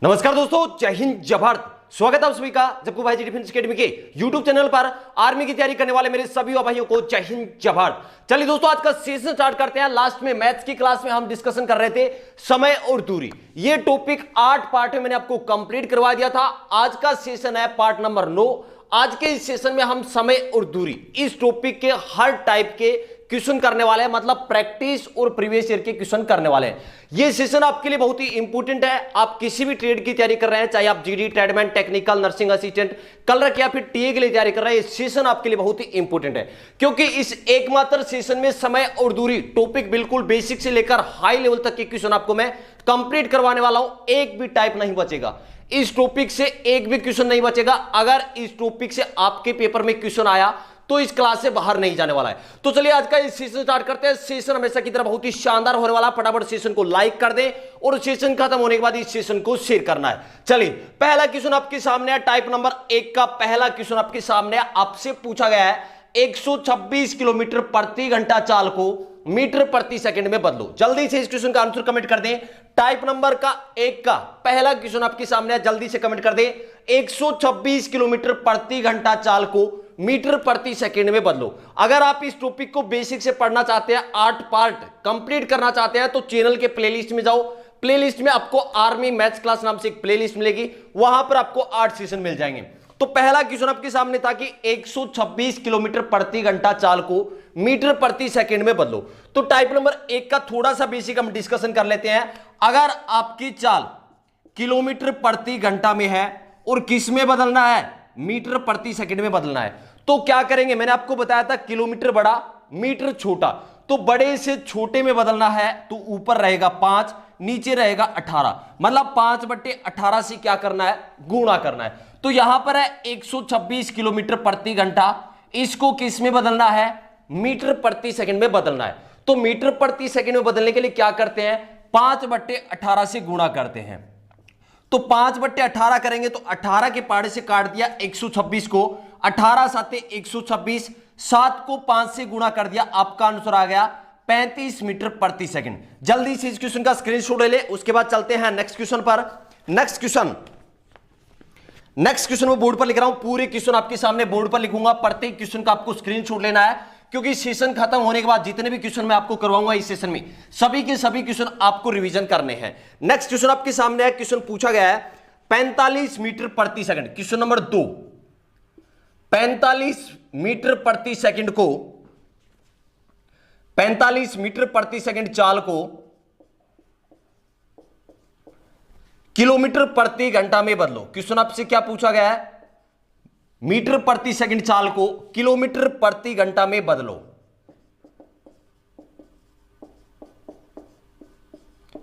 नमस्कार दोस्तों, जय हिंद जय भारत। स्वागत है आप सभी का जक्कू भाई जी डिफेंस एकेडमी के यूट्यूब चैनल पर। आर्मी की तैयारी करने वाले मेरे सभी भाइयों को जय हिंद जय भारत। चलिए दोस्तों, आज का सेशन स्टार्ट करते हैं। लास्ट में मैथ्स की क्लास में हम डिस्कशन कर रहे थे समय और दूरी। ये टॉपिक 8 पार्ट में मैंने आपको कंप्लीट करवा दिया था। आज का सेशन है पार्ट नंबर 9। आज के इस सेशन में हम समय और दूरी इस टॉपिक के हर टाइप के क्वेश्चन करने वाले हैं, मतलब प्रैक्टिस और प्रीवियस ईयर के क्वेश्चन करने वाले हैं। ये सेशन आपके लिए बहुत ही इंपॉर्टेंट है। आप किसी भी ट्रेड की तैयारी कर रहे हैं, चाहे आप GD, tradesman, technical, nursing assistant, colour या फिर टीए के लिए तैयारी कर रहे हैं, ये सेशन आपके लिए बहुत ही इंपॉर्टेंट है। क्योंकि इस एकमात्र सेशन में समय और दूरी टॉपिक बिल्कुल बेसिक से लेकर हाई लेवल तक के क्वेश्चन आपको मैं कंप्लीट करवाने वाला हूं। एक भी टाइप नहीं बचेगा, इस टॉपिक से एक भी क्वेश्चन नहीं बचेगा। अगर इस टॉपिक से आपके पेपर में क्वेश्चन आया तो इस क्लास से बाहर नहीं जाने वाला है। तो चलिए आज का इस सेशन स्टार्ट करते हैं। सेशन हमेशा की तरह बहुत ही शानदार होने वाला। फटाफट सेशन को लाइक कर दें और सेशन खत्म होने के बाद इस सेशन को शेयर करना है। चलिए, पहला क्वेश्चन आपके सामने है। टाइप नंबर 1 का पहला क्वेश्चन आपके सामने है। आपसे पूछा गया है 126 किलोमीटर प्रति घंटा चाल को मीटर प्रति सेकंड में बदलो। जल्दी से इस क्वेश्चन का आंसर कमेंट कर दें। टाइप नंबर का 1 का पहला क्वेश्चन आपके सामने है, जल्दी से कमेंट कर दें। 126 किलोमीटर प्रति घंटा चाल को मीटर प्रति सेकंड में बदलो। अगर आप इस टॉपिक को बेसिक से पढ़ना चाहते हैं, 8 पार्ट कंप्लीट करना चाहते हैं, तो चैनल के प्लेलिस्ट में जाओ। प्लेलिस्ट में आपको आर्मी मैथ्स क्लास नाम से एक प्लेलिस्ट मिलेगी, वहां पर आपको 8 सेशन मिल जाएंगे। तो पहला क्वेश्चन आपके सामने था कि 126 किलोमीटर प्रति घंटा चाल को मीटर प्रति सेकंड में बदलो। तो टाइप नंबर 1 का थोड़ा सा बेसिक हम डिस्कशन कर लेते हैं। अगर आपकी चाल किलोमीटर प्रति घंटा में है और किस में बदलना है, मीटर प्रति सेकंड में बदलना है, तो क्या करेंगे? मैंने आपको बताया था किलोमीटर बड़ा, मीटर छोटा। तो बड़े से छोटे में बदलना है तो ऊपर रहेगा 5, नीचे रहेगा 18, मतलब 5/18 से क्या करना है? गुणा करना है। तो यहां पर है 126 किलोमीटर प्रति घंटा, इसको किस में बदलना है? मीटर प्रति सेकंड में बदलना है। तो मीटर प्रति सेकंड में बदलने के लिए क्या करते हैं? 5/18 से गुणा करते हैं। तो 5/18 करेंगे तो 18 के पहाड़े से काट दिया 126 को, 18 साथे 126, 7 को 5 से गुणा कर दिया, आपका आंसर आ गया 35 मीटर प्रति सेकंड। जल्दी से इस क्वेश्चन का स्क्रीनशॉट ले ले, उसके बाद चलते हैं नेक्स्ट क्वेश्चन पर। नेक्स्ट क्वेश्चन मैं बोर्ड पर लिख रहा हूं, पूरे क्वेश्चन आपके सामने बोर्ड पर लिखूंगा। प्रत्येक क्वेश्चन का आपको स्क्रीनशॉट लेना है, क्योंकि सेशन खत्म होने के बाद जितने भी क्वेश्चन मैं आपको करवाऊंगा इस सेशन में, सभी के सभी क्वेश्चन आपको रिवीजन करने हैं। नेक्स्ट क्वेश्चन आपके सामने है। क्वेश्चन पूछा गया है 45 मीटर प्रति सेकंड। क्वेश्चन नंबर 2, 45 मीटर प्रति सेकंड को 45 मीटर प्रति सेकंड चाल को किलोमीटर प्रति घंटा में बदलो। क्वेश्चन आपसे क्या पूछा गया है? मीटर प्रति सेकंड चाल को किलोमीटर प्रति घंटा में बदलो।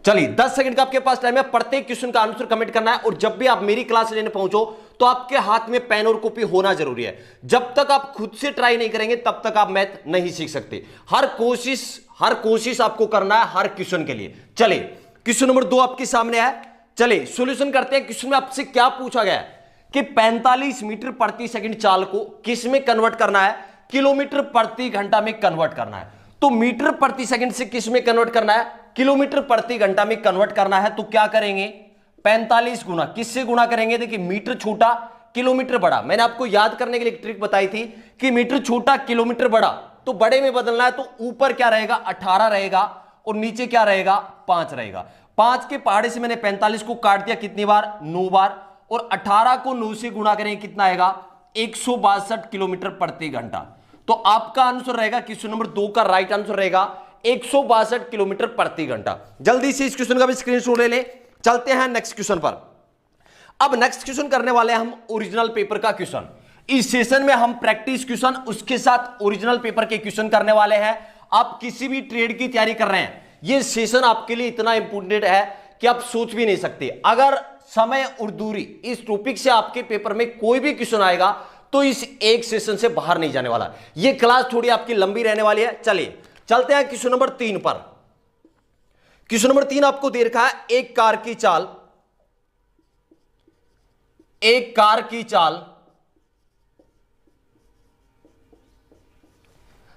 चलिए 10 सेकंड का आपके पास टाइम है। प्रत्येक क्वेश्चन का आंसर कमेंट करना है। और जब भी आप मेरी क्लास लेने पहुंचो तो आपके हाथ में पेन और कॉपी होना जरूरी है। जब तक आप खुद से ट्राई नहीं करेंगे तब तक आप मैथ नहीं सीख सकते। हर कोशिश आपको करना है हर क्वेश्चन के लिए। चलिए क्वेश्चन नंबर 2 आपके सामने है। चलिए सॉल्यूशन करते हैं। क्वेश्चन में आपसे क्या पूछा गया है कि 45 मीटर प्रति सेकंड चाल को किस में कन्वर्ट करना है? किलोमीटर प्रति घंटा में कन्वर्ट करना है। तो मीटर प्रति सेकंड से किस में कन्वर्ट करना है? किलोमीटर प्रति घंटा में कन्वर्ट करना है। तो क्या करेंगे? 45 गुना, किससे गुणा करेंगे? देखिए मीटर छोटा, किलोमीटर बड़ा। मैंने आपको याद करने के लिए एक ट्रिक बताई थी कि मीटर छोटा, किलोमीटर बड़ा, तो बड़े में बदलना है। तो ऊपर क्या रहेगा? 18 रहेगा और नीचे क्या रहेगा? 5 रहेगा। 5 के पहाड़े से मैंने 45 को काट दिया, कितनी बार? 9 बार। और 18 को 9 से गुणा करें, कितना आएगा? 162 किलोमीटर प्रति घंटा। तो आपका आंसर रहेगा, क्वेश्चन नंबर 2 का राइट आंसर रहेगा 162 किलोमीटर प्रति घंटा। जल्दी से इस क्वेश्चन का भी स्क्रीनशॉट ले ले। चलते हैं नेक्स्ट क्वेश्चन पर। अब नेक्स्ट क्वेश्चन करने वाले हैं हम ओरिजिनल पेपर का क्वेश्चन। इस सेशन में हम प्रैक्टिस क्वेश्चन उसके साथ ओरिजिनल पेपर के क्वेश्चन करने वाले हैं। आप किसी भी ट्रेड की तैयारी कर रहे हैं, यह सेशन आपके लिए इतना इंपॉर्टेंट है कि आप सोच भी नहीं सकते। अगर समय और दूरी इस टॉपिक से आपके पेपर में कोई भी क्वेश्चन आएगा तो इस एक सेशन से बाहर नहीं जाने वाला। यह क्लास थोड़ी आपकी लंबी रहने वाली है। चलिए चलते हैं क्वेश्चन नंबर 3 पर। क्वेश्चन नंबर 3 आपको दे रखा है, एक कार की चाल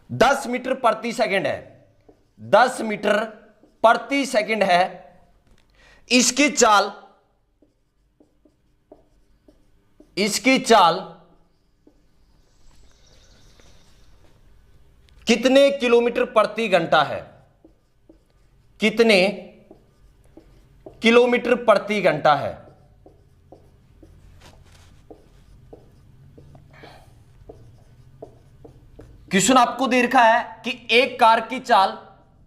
10 मीटर प्रति सेकंड है। 10 मीटर प्रति सेकंड है। इसकी चाल इसकी चाल कितने किलोमीटर प्रति घंटा है, कितने किलोमीटर प्रति घंटा है। क्वेश्चन आपको दे रखा है कि एक कार की चाल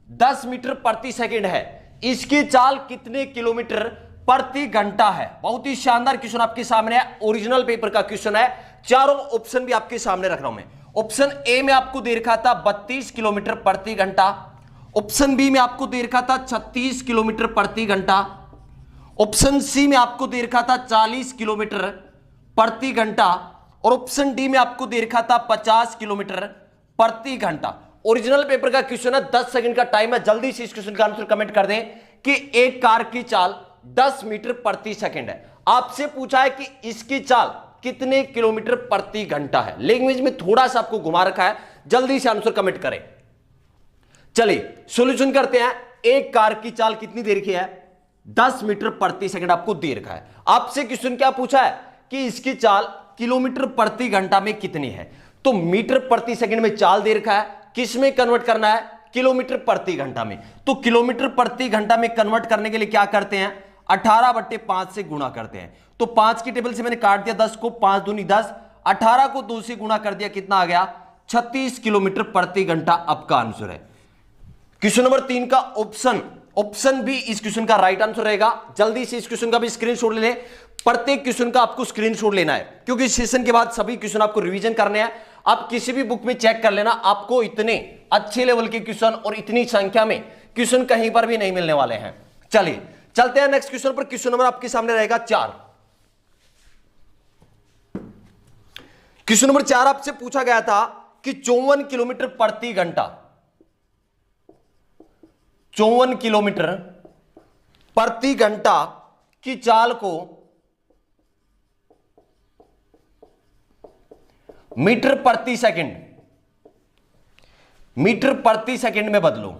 10 मीटर प्रति सेकंड है, इसकी चाल कितने किलोमीटर प्रति घंटा है। बहुत ही शानदार क्वेश्चन आपके सामने है, ओरिजिनल पेपर का क्वेश्चन है। चारों ऑप्शन भी आपके सामने रख रहा हूं मैं। ऑप्शन ए में आपको दे रखा था 32 किलोमीटर प्रति घंटा, ऑप्शन बी में आपको दे रखा था 36 किलोमीटर प्रति घंटा, ऑप्शन सी में आपको दे रखा था 40 किलोमीटर प्रति घंटा, और ऑप्शन डी में आपको दे रखा था 50 किलोमीटर प्रति घंटा। ओरिजिनल पेपर का क्वेश्चन है, 10 सेकंड का टाइम है, जल्दी से इस क्वेश्चन का आंसर कमेंट कर दें कि एक कार की चाल 10 मीटर प्रति सेकंड है। आपसे पूछा है कि इसकी चाल कितने किलोमीटर प्रति घंटा है। लैंग्वेज में थोड़ा सा आपको घुमा रखा है, जल्दी से आंसर कमेंट करें। चलिए सॉल्यूशन करते हैं। एक कार की चाल कितनी देर की है, 10 मीटर प्रति सेकंड आपको दे रखा है। आपसे क्वेश्चन क्या पूछा है कि इसकी चाल किलोमीटर प्रति घंटा में कितनी है। तो मीटर प्रति सेकंड में चाल दे रखा है, किस में कन्वर्ट करना है, किलोमीटर प्रति घंटा में। तो किलोमीटर प्रति घंटा में कन्वर्ट करने के लिए क्या करते हैं, 18/5 से गुणा करते हैं। तो 5 की टेबल से मैंने काट दिया 10 को, 5 दूनी 10, 18 को 2 से गुणा कर दिया, कितना आ गया 36 किलोमीटर प्रति घंटा आपका आंसर है। क्वेश्चन नंबर 3 का ऑप्शन बी इस क्वेश्चन का राइट आंसर रहेगा। जल्दी से इस क्वेश्चन का भी स्क्रीनशॉट ले लें। प्रत्येक क्वेश्चन का आपको स्क्रीनशॉट लेना है, क्योंकि इस सेशन के बाद सभी क्वेश्चन आपको रिवीजन करने हैं। आप किसी भी बुक में चेक कर लेना, आपको इतने अच्छे लेवल के क्वेश्चन और इतनी संख्या में क्वेश्चन कहीं पर भी नहीं मिलने वाले हैं। चलिए चलते हैं नेक्स्ट क्वेश्चन पर। क्वेश्चन नंबर आपके सामने रहेगा 4। क्वेश्चन नंबर 4 आपसे पूछा गया था कि 54 किलोमीटर प्रति घंटा, 54 किलोमीटर प्रति घंटा की चाल को मीटर प्रति सेकंड में बदलो।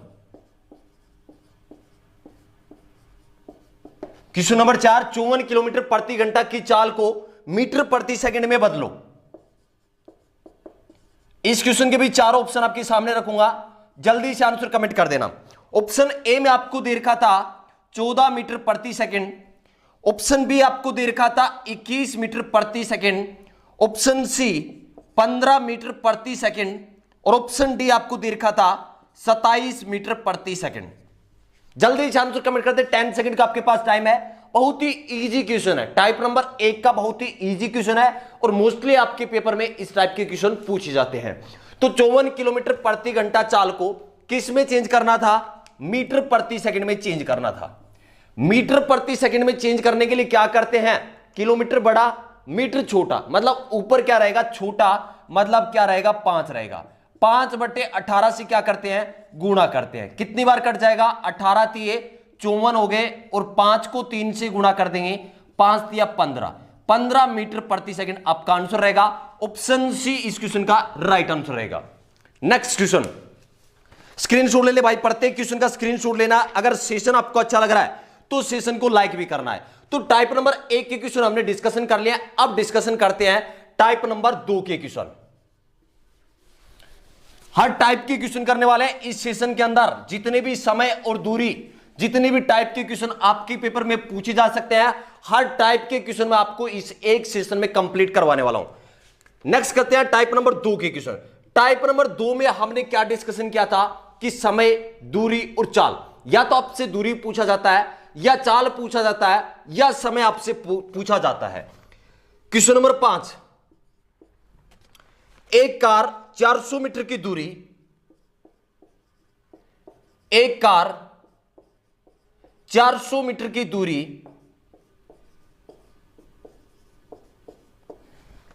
क्वेश्चन नंबर 4, 54 किलोमीटर प्रति घंटा की चाल को मीटर प्रति सेकंड में बदलो। इस क्वेश्चन के भी चारों ऑप्शन आपके सामने रखूंगा, जल्दी से आंसर कमेंट कर देना। ऑप्शन ए में आपको दे रखा था 14 मीटर प्रति सेकंड, ऑप्शन बी आपको दे रखा था 21 मीटर प्रति सेकंड, ऑप्शन सी 15 मीटर प्रति सेकंड, और ऑप्शन डी आपको दे रखा था 27 मीटर प्रति सेकंड। जल्दी से आंसर कमेंट कर दे, 10 सेकंड का आपके पास टाइम है। बहुत ही इजी क्वेश्चन है, टाइप नंबर 1 का बहुत ही इजी क्वेश्चन है, और मोस्टली आपके पेपर में इस टाइप के क्वेश्चन पूछे जाते हैं। तो 54 किलोमीटर प्रति घंटा चाल को किस में चेंज करना था, मीटर प्रति सेकंड में चेंज करना था। मीटर प्रति सेकंड में चेंज करने के लिए क्या करते हैं, किलोमीटर बड़ा मीटर छोटा, मतलब ऊपर क्या रहेगा छोटा, मतलब क्या रहेगा 5 रहेगा। 5/18 से क्या करते हैं, गुणा करते हैं। कितनी बार कट जाएगा, 18 तिये 54 हो गए, और 5 को 3 से गुणा कर देंगे, 5 तिया 15 मीटर प्रति सेकंड आपका आंसर रहेगा। ऑप्शन सी इस क्वेश्चन का राइट आंसर रहेगा। नेक्स्ट क्वेश्चन स्क्रीनशॉट ले ले भाई, प्रत्येक क्वेश्चन का स्क्रीनशॉट लेना। अगर सेशन आपको अच्छा लग रहा है तो सेशन को लाइक भी करना है। तो टाइप नंबर 1 के क्वेश्चन हमने डिस्कशन कर लिया, अब डिस्कशन करते हैं टाइप नंबर 2 के क्वेश्चन। हर टाइप के क्वेश्चन करने वाले हैं इस सेशन के अंदर। जितने भी समय और दूरी, जितने भी टाइप के क्वेश्चन आपके पेपर में पूछे जा सकते हैं, हर टाइप के क्वेश्चन में आपको इस एक सेशन में कंप्लीट करवाने वाला हूं। नेक्स्ट करते हैं टाइप नंबर 2 के क्वेश्चन। टाइप नंबर 2 में हमने क्या डिस्कशन किया था कि समय, दूरी और चाल, या तो आपसे दूरी पूछा जाता है, या चाल पूछा जाता है, या समय आपसे पूछा जाता है। क्वेश्चन नंबर 5, एक कार 400 मीटर की दूरी, एक कार 400 मीटर की दूरी,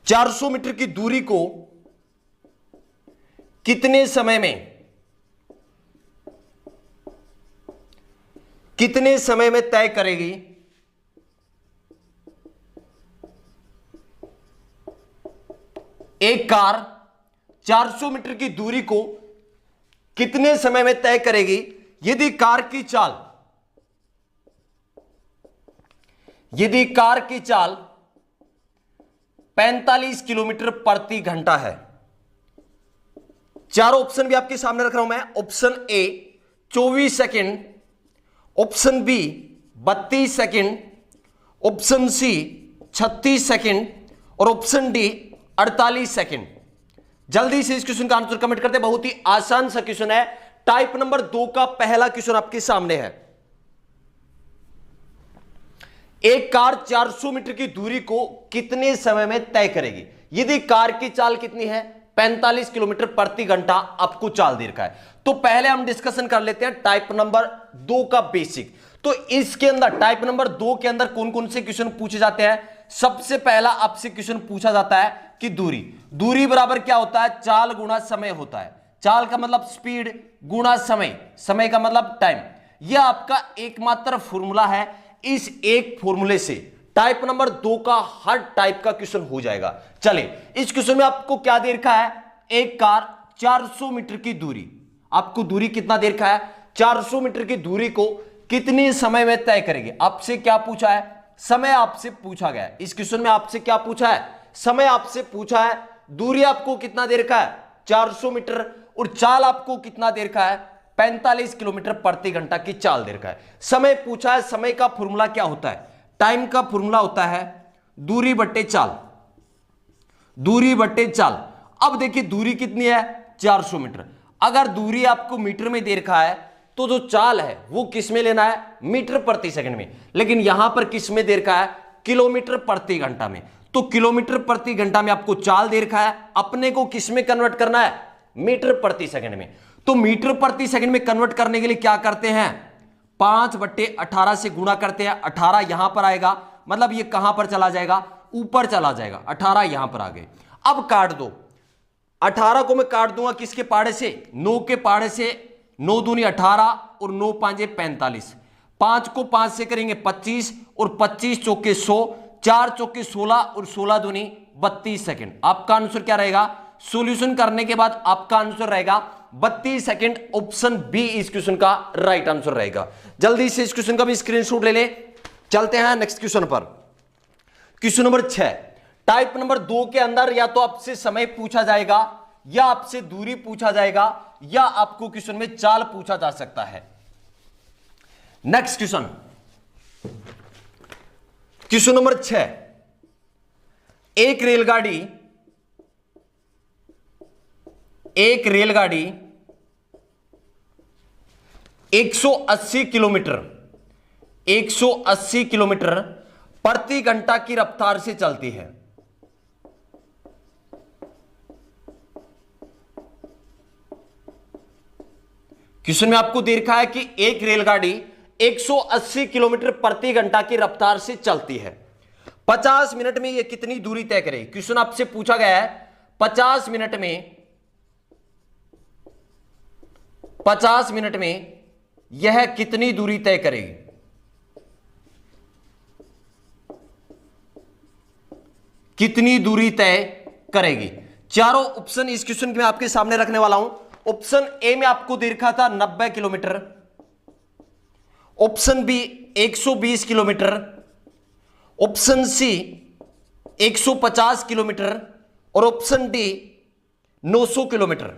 400 मीटर की दूरी को कितने समय में तय करेगी। एक कार 400 मीटर की दूरी को कितने समय में तय करेगी यदि कार की चाल 45 किलोमीटर प्रति घंटा है। चारों ऑप्शन भी आपके सामने रख रहा हूं मैं। Option A 24 second, option B 32 second, option C 36 second और ऑप्शन डी 48 सेकंड। जल्दी से इस क्वेश्चन का आंसर कमेंट करते हैं। बहुत ही आसान सा क्वेश्चन है। टाइप नंबर 2 का पहला क्वेश्चन आपके सामने है। एक कार 400 मीटर की दूरी को कितने समय में तय करेगी? यदि कार की चाल कितनी है? 45 किलोमीटर प्रति घंटा आपको चाल दे रखा है। तो पहले हम डिस्कशन कर लेते हैं टाइप नंबर 2 का बेसिक। तो इसके अंदर टाइप नंबर 2 के अंदर कौन कौन से क्वेश्चन पूछे जाते हैं? सबसे पहला आपसे क्वेश्चन पूछा जाता है कि दूरी बराबर क्या होता है? चाल गुणा समय होता है। चाल का मतलब स्पीड गुणा समय का मतलब टाइम। यह आपका एकमात्र फॉर्मूला है। इस एक फॉर्मूले से टाइप नंबर 2 का हर टाइप का क्वेश्चन हो जाएगा। चलिए, इस क्वेश्चन में आपको क्या दे रखा है? एक कार 400 मीटर की दूरी, आपको दूरी कितना दे रखा है? 400 मीटर की दूरी को कितने समय में तय करेगी? आपसे क्या पूछा है? समय आपसे पूछा गया है। इस क्वेश्चन में आपसे क्या पूछा है? समय आपसे पूछा है। दूरी आपको कितना दे रखा है? 400 मीटर। और चाल आपको कितना दे रखा है? 45 किलोमीटर प्रति घंटा की चाल दे रखा है। समय पूछा है। समय का फॉर्मूला क्या होता है? टाइम का फॉर्मूला होता है दूरी बट्टे चाल। दूरी बट्टे चाल। अब देखिए दूरी कितनी है? 400 मीटर। अगर दूरी आपको मीटर में दे रखा है तो जो चाल है वो किस में लेना है? मीटर प्रति सेकंड में। लेकिन यहां पर किस में दे रखा है? किलोमीटर प्रति घंटा में। तो किलोमीटर प्रति घंटा में आपको चाल दे रखा है, अपने को किस में कन्वर्ट करना है? मीटर प्रति सेकंड में। तो मीटर प्रति सेकंड में कन्वर्ट करने के लिए क्या करते हैं? 5/18 से गुणा करते हैं। 18 यहां पर आएगा, मतलब ये कहां पर चला जाएगा? ऊपर चला जाएगा। 18 यहां पर आ गए। अब काट दो। 18 को मैं काट दूंगा किसके पाड़े से? 9 के पाड़े से। 9 दूनी 18 और 9 पांचे 45। 5 को 5 से करेंगे 25 और 25 चौके 100, 4 चौके 16 और 16 दूनी 32 सेकंड। आपका आंसर क्या रहेगा? सॉल्यूशन करने के बाद आपका आंसर रहेगा 32 सेकंड। ऑप्शन बी इस क्वेश्चन का राइट आंसर रहेगा। जल्दी से इस क्वेश्चन का भी स्क्रीनशॉट ले ले। चलते हैं नेक्स्ट क्वेश्चन पर। क्वेश्चन नंबर 6 टाइप नंबर 2 के अंदर या तो आपसे समय पूछा जाएगा, या आपसे दूरी पूछा जाएगा, या आपको क्वेश्चन में चाल पूछा जा सकता है। Next question, question number 6। एक रेलगाड़ी 180 किलोमीटर प्रति घंटा की रफ्तार से चलती है। क्वेश्चन में आपको दे रखा है कि एक रेलगाड़ी 180 किलोमीटर प्रति घंटा की रफ्तार से चलती है। 50 मिनट में यह कितनी दूरी तय करेगी? क्वेश्चन आपसे पूछा गया है 50 मिनट में यह कितनी दूरी तय करेगी? कितनी दूरी तय करेगी? चारों ऑप्शन इस क्वेश्चन में आपके सामने रखने वाला हूं। ऑप्शन ए में आपको दे रखा था 90 kilometre, option B 120 kilometre, option C 150 kilometre और ऑप्शन डी 900 किलोमीटर।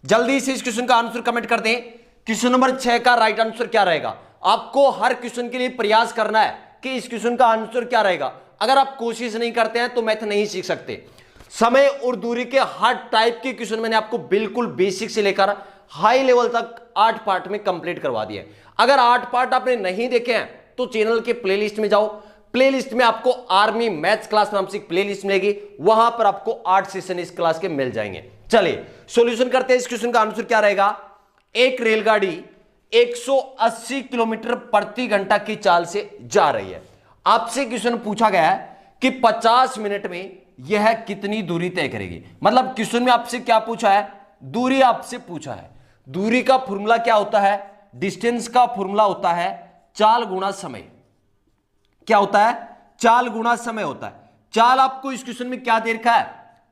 जल्दी से इस क्वेश्चन का आंसर कमेंट कर दें। क्वेश्चन नंबर 6 का राइट आंसर क्या रहेगा? आपको हर क्वेश्चन के लिए प्रयास करना है कि इस क्वेश्चन का आंसर क्या रहेगा। अगर आप कोशिश नहीं करते हैं तो मैथ नहीं सीख सकते। समय और दूरी के हर टाइप के क्वेश्चन मैंने आपको बिल्कुल बेसिक से लेकर हाई लेवल तक 8 पार्ट में कंप्लीट करवा दिया है। अगर 8 पार्ट आपने नहीं देखे हैं तो चैनल के प्लेलिस्ट में जाओ। प्लेलिस्ट में आपको आर्मी मैथ्स क्लास नाम से प्लेलिस्ट मिलेगी, वहां पर आपको 8 सेशन इस क्लास के मिल जाएंगे। चलिए सॉल्यूशन करते हैं। इस क्वेश्चन का आंसर क्या रहेगा? एक रेलगाड़ी 180 किलोमीटर प्रति घंटा की चाल से जा रही है। आपसे क्वेश्चन पूछा गया है कि 50 मिनट में यह कितनी दूरी तय करेगी। मतलब क्वेश्चन में आपसे क्या पूछा है? दूरी आपसे पूछा है। दूरी का फॉर्मूला क्या होता है? डिस्टेंस का फॉर्मूला होता है चाल गुणा समय। क्या होता है? चाल गुणा समय होता है। चाल आपको इस क्वेश्चन में क्या दे रखा है?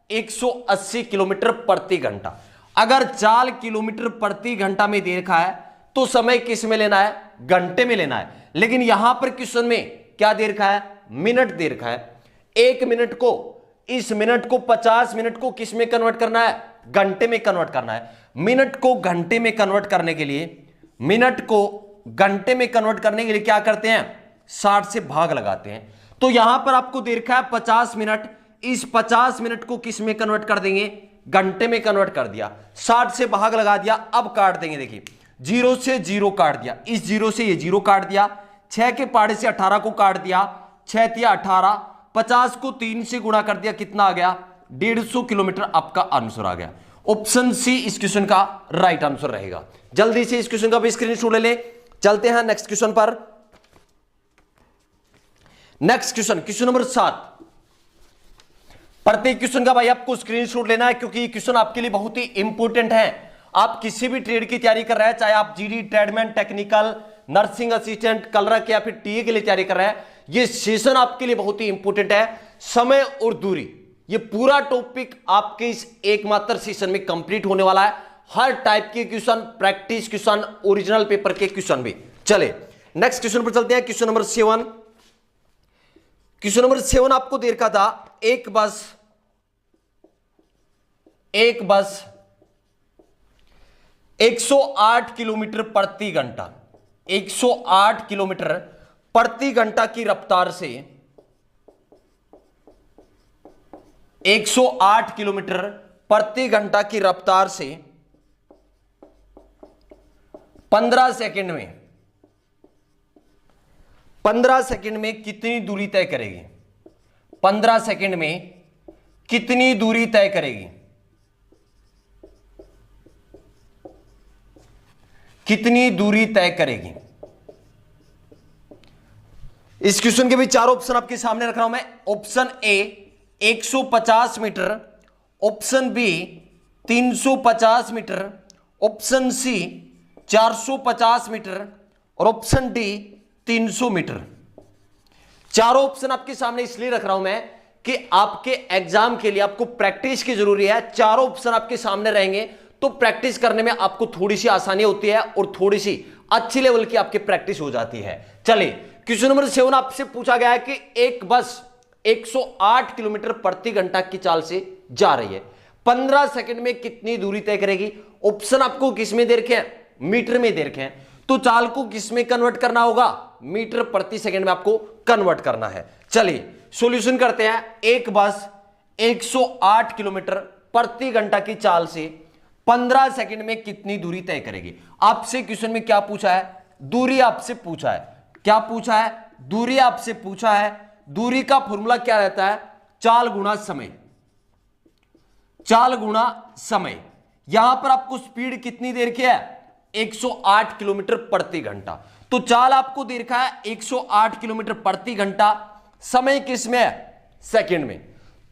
180 किलोमीटर प्रति घंटा। अगर चाल किलोमीटर प्रति घंटा में दे रखा है तो समय किस में लेना है? घंटे में लेना है। लेकिन यहां पर क्वेश्चन में क्या दे रखा है? मिनट दे रखा है। 1 मिनट को इस मिनट को 50 मिनट को किस में कन्वर्ट करना है? घंटे में कन्वर्ट करना है। मिनट को घंटे में कन्वर्ट करने के लिए, मिनट को घंटे में कन्वर्ट करने के लिए क्या करते हैं? 60 से भाग लगाते हैं। तो यहां पर आपको दे रखा है 50 मिनट, इस 50 मिनट को किस में कन्वर्ट कर देंगे? घंटे में कन्वर्ट कर दिया, 60 से भाग लगा दिया। अब काट देंगे, देखिए 0 से 0 काट दिया, इस 0 से ये 0 काट दिया, 6 के पाड़े से 18 को काट दिया, 6 तिया 18, 50 को 3 से गुणा कर दिया, कितना आ गया? 150 किलोमीटर आपका आंसर आ गया। ऑप्शन सी इस क्वेश्चन का राइट आंसर रहेगा। जल्दी से इस क्वेश्चन का भी स्क्रीनशॉट ले ले। चलते हैं नेक्स्ट क्वेश्चन पर। Next question, question number 7। प्रत्येक क्वेश्चन का भाई आपको स्क्रीनशॉट लेना है, क्योंकि ये क्वेश्चन आपके लिए बहुत ही इंपॉर्टेंट है। आप किसी भी ट्रेड की तैयारी कर रहे हैं, चाहे आप GD, tradesman, technical, nursing assistant, clerk या फिर टीए के लिए तैयारी कर रहे हैं, ये सेशन आपके लिए बहुत ही इंपॉर्टेंट है। समय और दूरी, ये पूरा टॉपिक आपके इस एकमात्र सेशन में कंप्लीट होने वाला है। हर टाइप के question, practice question, original paper के क्वेश्चन भी। चले नेक्स्ट क्वेश्चन पर चलते हैं। Question number 7। क्वेश्चन नंबर 7 आपको दे रखा था, एक बस 108 किलोमीटर प्रति घंटा, 108 किलोमीटर प्रति घंटा की रफ्तार से, 108 किलोमीटर प्रति घंटा की रफ्तार से 15 सेकंड में कितनी दूरी तय करेगी? 15 सेकंड में कितनी दूरी तय करेगी? कितनी दूरी तय करेगी? इस क्वेश्चन के भी 4 ऑप्शन आपके सामने रख रहा हूं मैं। Option A 150 metre, option B 350 metre, option C 450 metre और ऑप्शन डी 300 मीटर। चारों ऑप्शन आपके सामने इसलिए रख रहा हूं मैं कि आपके एग्जाम के लिए आपको प्रैक्टिस की जरूरी है। चारों ऑप्शन आपके सामने रहेंगे तो प्रैक्टिस करने में आपको थोड़ी सी आसानी होती है और थोड़ी सी अच्छी लेवल की आपकी प्रैक्टिस हो जाती है। चलिए क्वेश्चन नंबर 7 आपसे पूछा गया है कि एक बस 108 किलोमीटर प्रति घंटा की चाल से जा रही है, 15 सेकंड में कितनी दूरी तय करेगी? ऑप्शन आपको किस में दे रखे हैं? मीटर में दे रखे हैं। तो चाल को किस में कन्वर्ट करना होगा? मीटर प्रति सेकंड में आपको कन्वर्ट करना है। चलिए सॉल्यूशन करते हैं। एक बस 108 किलोमीटर प्रति घंटा की चाल से 15 सेकंड में कितनी दूरी तय करेगी? आपसे क्वेश्चन में क्या पूछा है? दूरी आपसे पूछा है। क्या पूछा है? दूरी आपसे पूछा है। दूरी का फॉर्मूला क्या रहता है? चाल गुणा समय, चाल गुणा समय। यहां पर आपको स्पीड कितनी देर की है? 108 किलोमीटर प्रति घंटा। तो चाल आपको दे रखा है 108 किलोमीटर प्रति घंटा, समय किस में है? सेकंड में।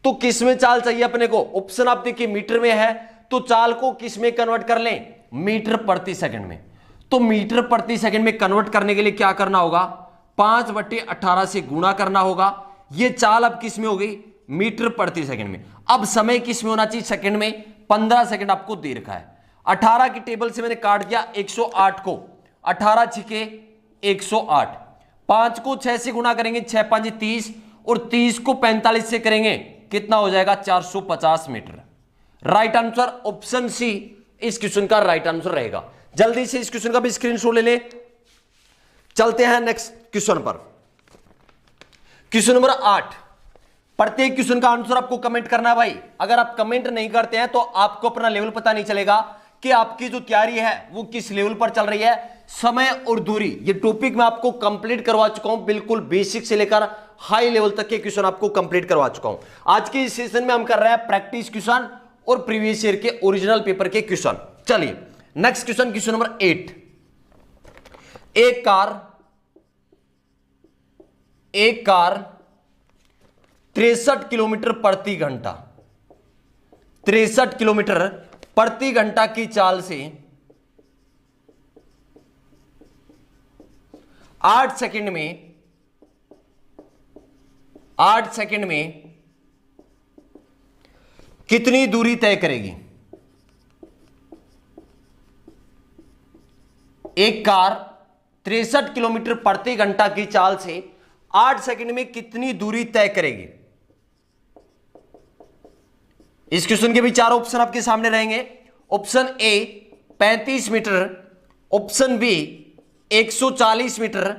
तो किस में चाल चाहिए अपने को? ऑप्शन आप देखिए मीटर में है, तो चाल को किस में कन्वर्ट कर लें? मीटर प्रति सेकंड में। तो मीटर प्रति सेकंड में कन्वर्ट करने के लिए क्या करना होगा? 5/18 से गुणा करना होगा। यह चाल अब किस में हो गई? मीटर प्रति सेकंड में। अब समय किस में होना चाहिए? सेकंड में। 15 सेकंड आपको दे रखा है। 18 की टेबल से मैंने काट दिया 108 को, 18 छिके 108, 5 को 6 से गुणा करेंगे, 6 5 30 और 30 को 45 से करेंगे, कितना हो जाएगा? 450 metre. Right answer option C इस क्वेश्चन का राइट आंसर रहेगा। जल्दी से इस क्वेश्चन का भी स्क्रीनशॉट ले ले। चलते हैं नेक्स्ट क्वेश्चन पर। Question number 8। प्रत्येक क्वेश्चन का आंसर आपको कमेंट करना है भाई। अगर आप कमेंट नहीं करते हैं तो आपको अपना लेवल पता नहीं चलेगा कि आपकी जो तैयारी है वो किस लेवल पर चल रही है। समय और दूरी ये टॉपिक मैं आपको कंप्लीट करवा चुका हूं, बिल्कुल बेसिक से लेकर हाई लेवल तक के क्वेश्चन आपको कंप्लीट करवा चुका हूं। आज के इस सेशन में हम कर रहे हैं प्रैक्टिस क्वेश्चन और प्रीवियस ईयर के ओरिजिनल पेपर के क्वेश्चन। चलिए नेक्स्ट क्वेश्चन, क्वेश्चन नंबर 8। एक कार 63 किलोमीटर प्रति घंटा, 63 किलोमीटर प्रति घंटा की चाल से 8 सेकंड में कितनी दूरी तय करेगी? एक कार 63 किलोमीटर प्रति घंटा की चाल से 8 सेकंड में कितनी दूरी तय करेगी? इस क्वेश्चन के भी चार ऑप्शन आपके सामने रहेंगे। Option A 35 metre, option B 140 metre,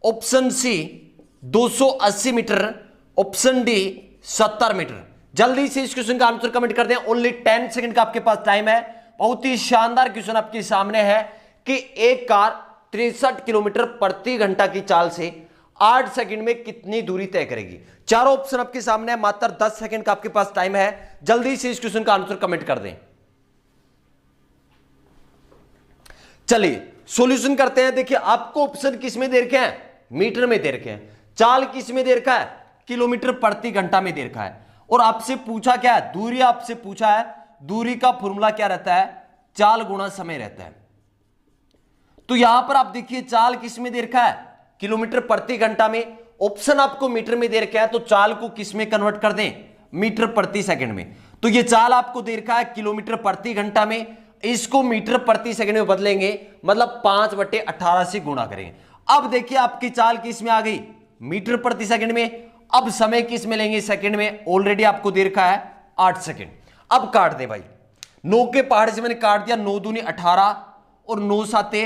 option C 280 metre, option D 70 metre. जल्दी से इस क्वेश्चन का आंसर कमेंट कर दें। ओनली 10 सेकंड का आपके पास टाइम है। बहुत ही शानदार क्वेश्चन आपके सामने है कि एक कार 63 किलोमीटर प्रति घंटा की चाल से 8 सेकंड में कितनी दूरी तय करेगी। चारों ऑप्शन आपके सामने है, मात्र 10 सेकंड का आपके पास टाइम है। जल्दी से इस क्वेश्चन का आंसर कमेंट कर दें। चलिए सॉल्यूशन करते हैं। देखिए आपको ऑप्शन किस में दे रखे हैं, मीटर में दे रखे हैं। चाल किस में दे रखा है, किलोमीटर प्रति घंटा में दे रखा है। और आपसे पूछा क्या है, दूरी आपसे पूछा है। दूरी का फॉर्मूला क्या रहता है, चाल गुणा समय रहता है। तो यहां पर आप देखिए चाल किस में दे रखा है, किलोमीटर प्रति घंटा में। ऑप्शन आपको मीटर में दे रखा है, तो चाल को किस में कन्वर्ट कर दें, मीटर प्रति सेकंड में। तो ये चाल आपको दे रखा है किलोमीटर प्रति घंटा में, इसको मीटर प्रति सेकंड में बदलेंगे, मतलब 5/18 से गुणा करेंगे। अब देखिए आपकी चाल किस में आ गई, मीटर प्रति सेकंड में। अब समय किस में लेंगे, सेकंड में। ऑलरेडी आपको दे रखा है 8 सेकंड। अब काट दे भाई, 9 के पहाड़ से मैंने काट दिया, 9 दूनी 18 और 9 साते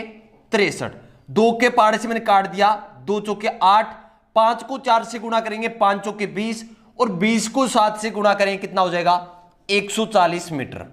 63। 2 के पहाड़ से मैंने काट दिया, 2 चौके 8, 5 को 4 से गुणा करेंगे, 5 चौके 20 और 20 को 7 से गुणा करेंगे, कितना हो जाएगा 140 मीटर।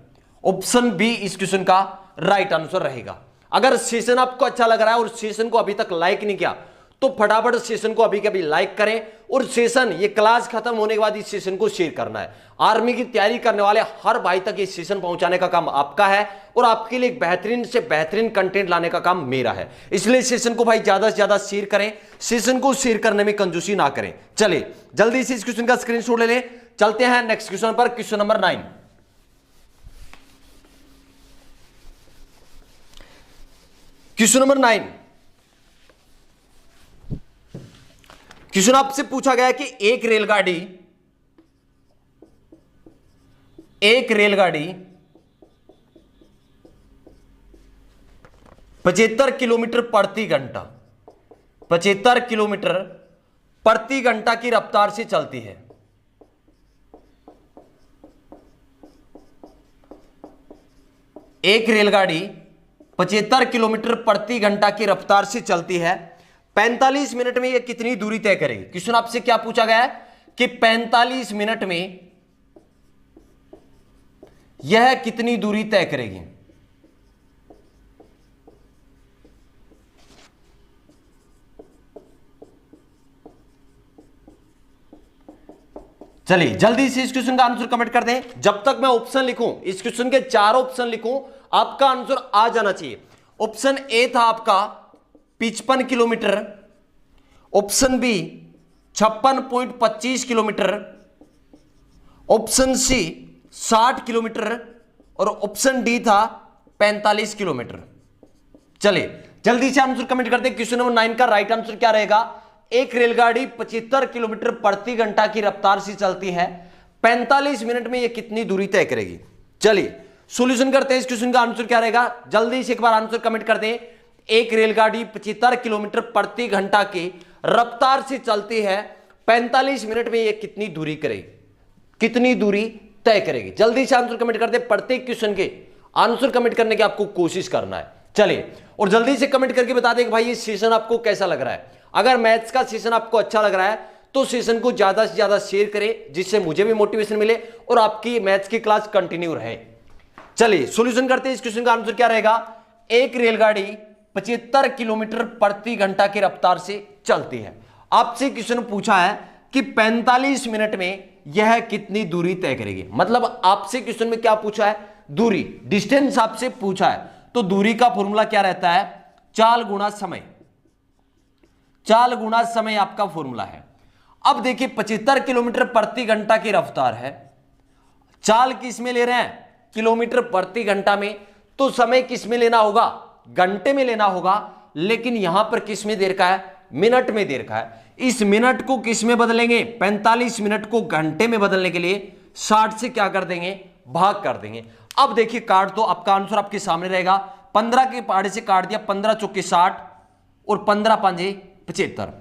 ऑप्शन बी इस क्वेश्चन का राइट आंसर रहेगा। अगर सेशन आपको अच्छा लग रहा है और सेशन को अभी तक लाइक नहीं किया तो फटाफट सेशन को अभी कभी लाइक करें। और सेशन ये क्लास खत्म होने के बाद इस सेशन को शेयर करना है। आर्मी की तैयारी करने वाले हर भाई तक ये सेशन पहुंचाने का काम आपका है और आपके लिए एक बेहतरीन से बेहतरीन कंटेंट लाने का काम मेरा है। इसलिए सेशन को भाई ज्यादा से ज्यादा शेयर करें, सेशन को शेयर करने में कंजूसी ना करें। चलिए जल्दी से इस क्वेश्चन का स्क्रीनशॉट ले लें। चलते हैं नेक्स्ट क्वेश्चन पर, question number 9। Question number 9, question आपसे पूछा गया कि एक रेलगाड़ी 75 किलोमीटर प्रति घंटा 75 किलोमीटर प्रति घंटा की रफ्तार से चलती है। एक रेलगाड़ी 75 किलोमीटर प्रति घंटा की रफ्तार से चलती है, 45 मिनट में यह कितनी दूरी तय करेगी। क्वेश्चन आपसे क्या पूछा गया है कि 45 मिनट में यह कितनी दूरी तय करेगी। चलिए जल्दी से इस क्वेश्चन का आंसर कमेंट कर दें। जब तक मैं ऑप्शन लिखूं, इस क्वेश्चन के 4 ऑप्शन लिखूं, आपका आंसर आ जाना चाहिए। ऑप्शन ए था आपका 55 kilometre, option B 56.25 kilometre, option C 60 kilometre और ऑप्शन डी था 45 किलोमीटर। चलिए जल्दी से आंसर कमेंट करते हैं। क्वेश्चन नंबर 9 का राइट आंसर क्या रहेगा, एक रेलगाड़ी 75 किलोमीटर प्रति घंटा की रफ्तार से चलती है, 45 मिनट में यह कितनी दूरी तय करेगी। चलिए सॉल्यूशन करते हैं। इस क्वेश्चन का आंसर क्या रहेगा, जल्दी से एक बार आंसर कमेंट कर दें। एक रेलगाड़ी 75 किलोमीटर प्रति घंटा की रफ्तार से चलती है, 45 मिनट में यह कितनी दूरी करेगी, कितनी दूरी तय करेगी। जल्दी से आंसर कमेंट कर दें। प्रत्येक क्वेश्चन के आंसर कमेंट करने की आपको कोशिश करना है। चलिए और जल्दी से कमेंट करके बता दें कि भाई ये सेशन आपको कैसा लग रहा है। अगर मैथ्स का सेशन आपको अच्छा लग रहा है तो सेशन को ज्यादा से ज्यादा शेयर करें, जिससे मुझे भी मोटिवेशन मिले और आपकी मैथ्स की क्लास कंटिन्यू रहे। चलिए सॉल्यूशन करते हैं। इस क्वेश्चन का आंसर क्या रहेगा, एक रेलगाड़ी 75 किलोमीटर प्रति घंटा की रफ्तार से चलती है। आपसे क्वेश्चन पूछा है कि 45 मिनट में यह कितनी दूरी तय करेगी। मतलब आपसे क्वेश्चन में क्या पूछा है, दूरी, डिस्टेंस आपसे पूछा है। तो दूरी का फॉर्मूला क्या रहता है, चाल गुणा समय। चाल गुणा समय आपका फॉर्मूला है। अब देखिए 75 किलोमीटर प्रति घंटा की रफ्तार है, चाल किस में ले रहे हैं, किलोमीटर प्रति घंटा में, तो समय किस में लेना होगा, घंटे में लेना होगा। लेकिन यहां पर किस में दे रखा है, मिनट में दे रखा है। इस मिनट को किस में बदलेंगे, 45 मिनट को घंटे में बदलने के लिए 60 से क्या कर देंगे, भाग कर देंगे। अब देखिए काट तो आपका आंसर आपके सामने रहेगा। 15 के पहाड़े से काट दिया, 15 चौके 60 और 15 पंजे 75।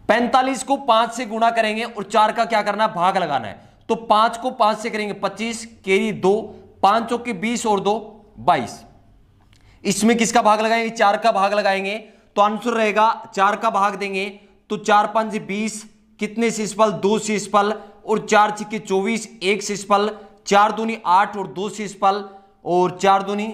45 को 5 से गुणा करेंगे और 4 का क्या करना है, भाग लगाना है। तो 5 को 5 से करेंगे 25, कैरी 2, 5 चौके 20 और 2 22। इसमें किसका भाग लगाएंगे? 4 का भाग लगाएंगे तो आंसर रहेगा 4 का भाग देंगे तो 4 5 20, कितने शिषफल? 2 शिषफल, और 4 6 24, 1 शिषफल, 4 दूनी 8 और 2 शिषफल, और 4 दूनी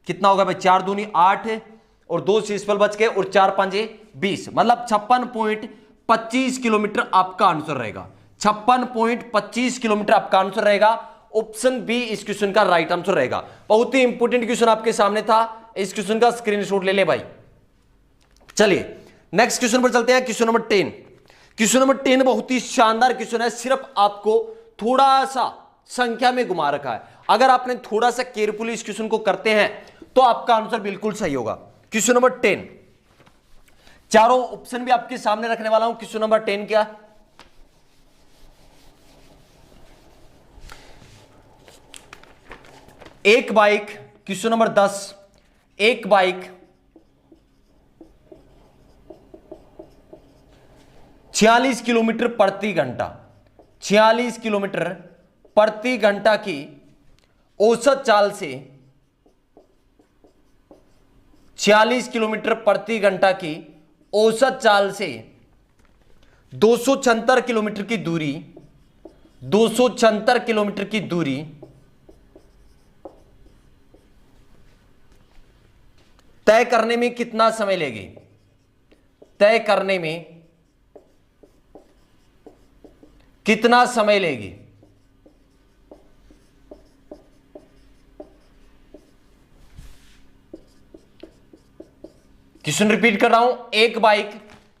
कितना होगा भाई? 4 दूनी 8 और 2 शिषफल बच गए, और 4 5 20, मतलब 56.25 किलोमीटर आपका आंसर रहेगा। 56.25 किलोमीटर आपका आंसर रहेगा। ऑप्शन बी इस क्वेश्चन का राइट आंसर रहेगा। बहुत ही इंपॉर्टेंट क्वेश्चन आपके सामने था, इस क्वेश्चन का स्क्रीनशॉट ले ले भाई। चलिए नेक्स्ट क्वेश्चन पर चलते हैं, क्वेश्चन नंबर 10। क्वेश्चन नंबर 10 बहुत ही शानदार क्वेश्चन है, सिर्फ आपको थोड़ा सा संख्या में घुमा रखा है। अगर आपने थोड़ा सा केयरफुली इस क्वेश्चन को करते हैं तो आपका आंसर बिल्कुल सही होगा। क्वेश्चन नंबर 10, चारों ऑप्शन भी आपके सामने रखने वाला हूं। क्वेश्चन नंबर 10 क्या? एक बाइक, क्वेश्चन नंबर 10, एक बाइक 46 किलोमीटर प्रति घंटा, 46 किलोमीटर प्रति घंटा की औसत चाल से 46 किलोमीटर प्रति घंटा की औसत चाल से 276 किलोमीटर की दूरी, 276 किलोमीटर की दूरी तय करने में कितना समय लेगी? तय करने में कितना समय लेगी? क्वेश्चन रिपीट कर रहा हूं। एक बाइक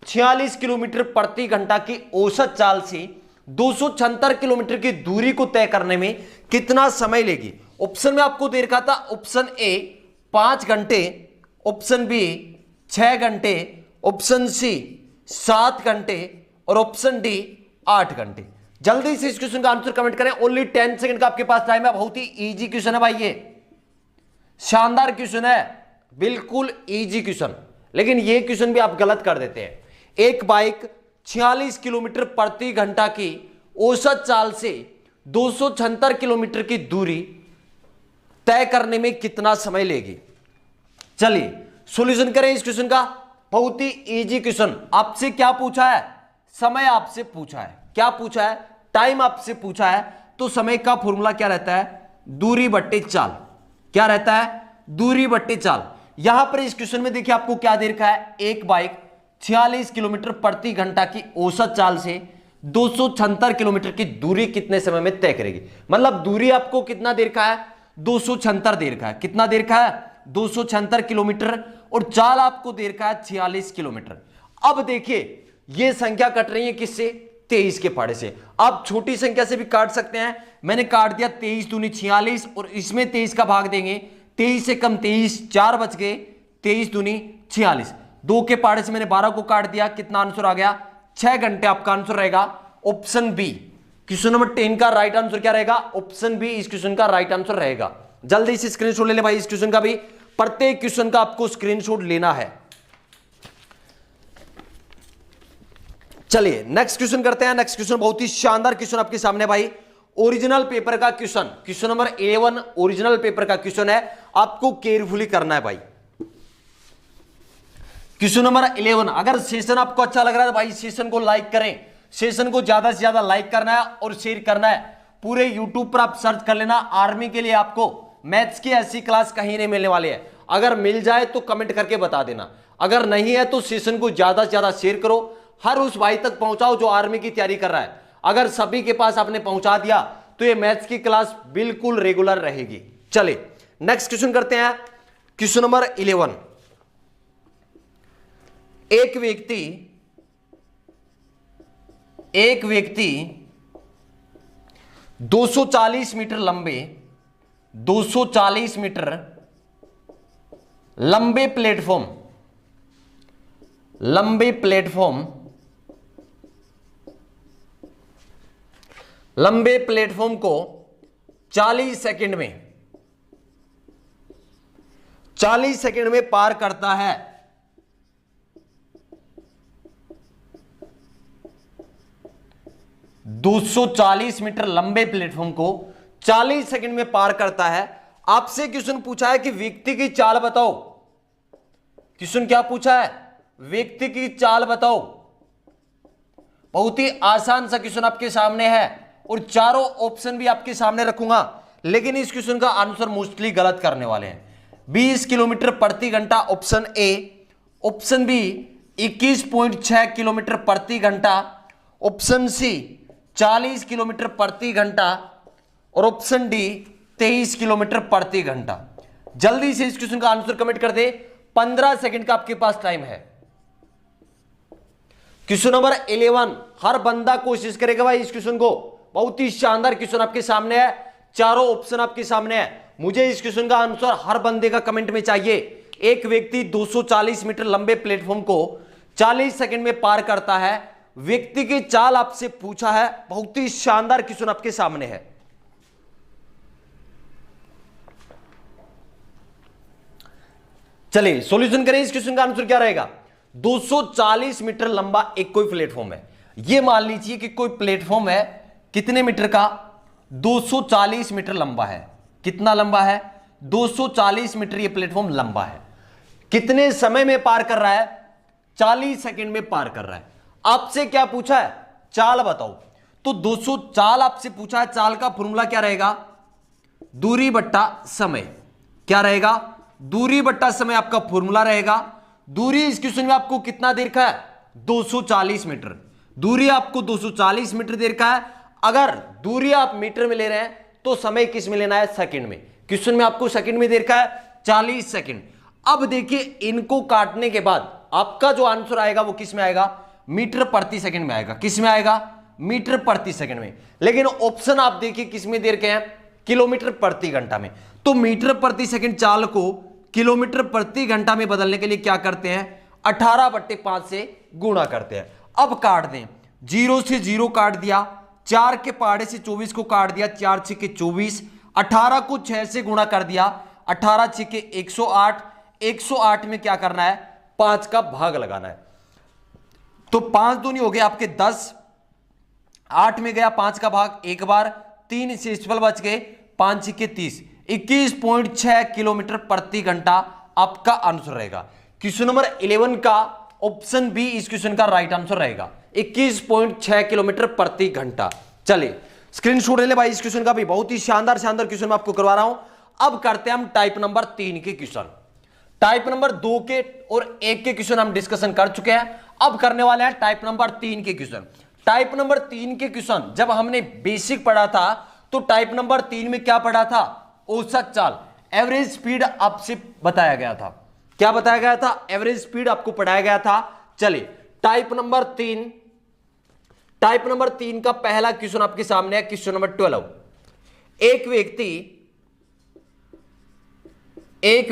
46 किलोमीटर प्रति घंटा की औसत चाल से 276 किलोमीटर की दूरी को तय करने में कितना समय लेगी? ऑप्शन में आपको दे रखा था, ऑप्शन ए 5 घंटे, ऑप्शन बी 6 घंटे, ऑप्शन सी 7 घंटे, और ऑप्शन डी 8 घंटे। जल्दी से इस क्वेश्चन का आंसर कमेंट करें। ओनली 10 सेकंड का आपके पास टाइम है। बहुत ही इजी क्वेश्चन है भाई, ये शानदार क्वेश्चन है, बिल्कुल इजी क्वेश्चन, लेकिन ये क्वेश्चन भी आप गलत कर देते हैं। एक बाइक 46 किलोमीटर प्रति घंटा की औसत चाल से 276 किलोमीटर की दूरी तय करने में कितना समय लेगी? चलिए सॉल्यूशन करें इस क्वेश्चन का। बहुत ही इजी क्वेश्चन। आपसे क्या पूछा है? समय आपसे पूछा है। क्या पूछा है? टाइम आपसे पूछा है। तो समय का फॉर्मूला क्या रहता है? दूरी बट्टे चाल। क्या रहता है? दूरी बट्टे चाल। यहां पर इस क्वेश्चन में देखिए आपको क्या दे रखा है? एक बाइक 46 किलोमीटर प्रति घंटा की औसत चाल से 276 किलोमीटर की दूरी कितने समय में तय करेगी। मतलब दूरी आपको कितना दे रखा है? 276 दे रखा है। कितना दे रखा है? 276 किलोमीटर, और चाल आपको दे रखा है 46 किलोमीटर। अब देखिए ये संख्या कट रही है किससे? 23 के पहाड़े से। आप छोटी संख्या से भी काट सकते हैं। मैंने काट दिया 23 दूनी 46, और इसमें 23 का भाग देंगे, 23 से कम 23, 4 बच गए, 23 दूनी 46। 2 के पहाड़े से मैंने 12 को काट दिया। कितना आंसर आ गया? 6 घंटे आपका आंसर रहेगा ऑप्शन बी। क्वेश्चन नंबर 10 का राइट आंसर क्या रहेगा? ऑप्शन बी इस क्वेश्चन का राइट आंसर रहेगा। जल्दी से स्क्रीनशॉट ले ले भाई इस क्वेश्चन का भी। प्रत्येक क्वेश्चन का आपको स्क्रीनशॉट लेना है। चलिए नेक्स्ट क्वेश्चन करते हैं। नेक्स्ट क्वेश्चन बहुत ही शानदार क्वेश्चन आपके सामने भाई, ओरिजिनल पेपर का question, question number 11 original paper का क्वेश्चन है। आपको केयरफुली करना है भाई। Question number 11। अगर सेशन आपको अच्छा लग रहा है भाई सेशन को लाइक करें, सेशन को ज्यादा से ज्यादा लाइक करना है और शेयर करना है। पूरे यूट्यूब पर आप सर्च कर लेना, आर्मी के लिए आपको मैथ्स की ऐसी क्लास कहीं नहीं मिलने वाली है। अगर मिल जाए तो कमेंट करके बता देना, अगर नहीं है तो सेशन को ज्यादा से ज्यादा शेयर करो, हर उस भाई तक पहुंचाओ जो आर्मी की तैयारी कर रहा है। अगर सभी के पास आपने पहुंचा दिया तो ये मैथ्स की क्लास बिल्कुल रेगुलर रहेगी। चलिए नेक्स्ट क्वेश्चन करते हैं। Question number 11। एक व्यक्ति 240 मीटर लंबे 240 मीटर लंबे प्लेटफॉर्म को 40 सेकंड में पार करता है। 240 मीटर लंबे प्लेटफॉर्म को 40 सेकंड में पार करता है। आपसे क्वेश्चन पूछा है कि व्यक्ति की चाल बताओ। क्वेश्चन क्या पूछा है? व्यक्ति की चाल बताओ। बहुत ही आसान सा क्वेश्चन आपके सामने है और चारों ऑप्शन भी आपके सामने रखूंगा, लेकिन इस क्वेश्चन का आंसर मोस्टली गलत करने वाले हैं। 20 किलोमीटर प्रति घंटा option A, option B 21.6 kilometre प्रति घंटा, ऑप्शन सी 40 किलोमीटर प्रति घंटा और ऑप्शन डी 23 किलोमीटर प्रति घंटा। जल्दी से इस क्वेश्चन का आंसर कमेंट कर दे। 15 सेकंड का आपके पास टाइम है। क्वेश्चन नंबर 11, हर बंदा कोशिश करेगा भाई इस क्वेश्चन को। बहुत ही शानदार क्वेश्चन आपके सामने है, चारों ऑप्शन आपके सामने है। मुझे इस क्वेश्चन का आंसर हर बंदे का कमेंट में चाहिए। एक व्यक्ति 240 मीटर लंबे प्लेटफॉर्म को 40 सेकंड में पार करता है। व्यक्ति की चाल आपसे पूछा है। बहुत ही शानदार क्वेश्चन आपके सामने है। चलिए सॉल्यूशन करें। इस क्वेश्चन का आंसर क्या रहेगा? 240 मीटर लंबा एक कोई प्लेटफॉर्म है। यह मान लीजिए कि कोई प्लेटफॉर्म है, कितने मीटर का? 240 मीटर लंबा है। कितना लंबा है? 240 मीटर ये प्लेटफॉर्म लंबा है। कितने समय में पार कर रहा है? 40 सेकंड में पार कर रहा है। आपसे क्या पूछा है? चाल बताओ। तो 200 चाल आपसे पूछा है। चाल का फॉर्मूला क्या रहेगा? दूरी बट्टा समय। क्या रहेगा? दूरी बट्टा समय आपका फॉर्मूला रहेगा। दूरी इस क्वेश्चन में आपको कितना दे रखा है? 240 मीटर। दूरी आपको 240 मीटर दे रखा है। अगर दूरी आप मीटर में ले रहे हैं तो समय किस में लेना है? सेकंड में। क्वेश्चन में आपको सेकंड में दे रखा है 40 सेकंड। अब देखिए इनको काटने के बाद आपका जो आंसर आएगा वो किस में आएगा? मीटर प्रति सेकंड में आएगा। किस में आएगा? मीटर प्रति सेकंड में। लेकिन ऑप्शन आप देखिए किस में दे रखे हैं? किलोमीटर प्रति घंटा में। तो मीटर प्रति सेकंड चाल को किलोमीटर प्रति घंटा में बदलने के लिए क्या करते हैं? 18/5 से गुणा करते हैं। अब काट दें। 0 से 0 काट दिया, 4 के पहाड़े से 24 को काट दिया, 4 6 के 24, 18 को 6 से गुणा कर दिया, 18 6 के 108, 108 में क्या करना है? 5 का भाग लगाना है। तो 5 दूनी हो गए आपके 10, 8 में गया 5 का भाग एक बार, 3 से 12 बच गए, 5 6 के 30, 21.6 किलोमीटर प्रति घंटा आपका आंसर रहेगा। क्वेश्चन नंबर 11 का ऑप्शन बी इस क्वेश्चन का राइट आंसर रहेगा, 21.6 किलोमीटर प्रति घंटा। चलिए स्क्रीनशॉट ले ले भाई इस क्वेश्चन का भी। बहुत ही शानदार क्वेश्चन मैं आपको करवा रहा हूं। अब करते हैं हम टाइप नंबर 3 के क्वेश्चन। टाइप नंबर 2 के और 1 के क्वेश्चन हम डिस्कशन कर चुके हैं। अब करने वाले हैं टाइप नंबर 3 के क्वेश्चन। टाइप नंबर 3 के क्वेश्चन जब हमने बेसिक पढ़ा था तो टाइप नंबर 3 में क्या पढ़ा था? औसत चाल, एवरेज स्पीड आपसे बताया गया था। क्या बताया गया था? एवरेज स्पीड आपको पढ़ाया गया था। चलिए टाइप नंबर 3 का पहला क्वेश्चन आपके सामने है। Question number 12। एक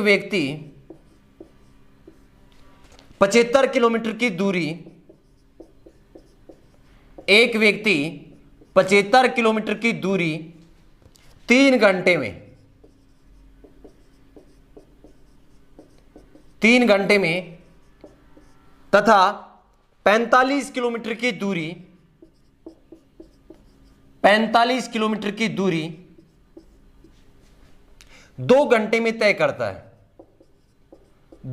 व्यक्ति 75 किलोमीटर की दूरी, एक व्यक्ति 75 किलोमीटर की दूरी 3 घंटे में तथा 45 किलोमीटर की दूरी 2 घंटे में तय करता है।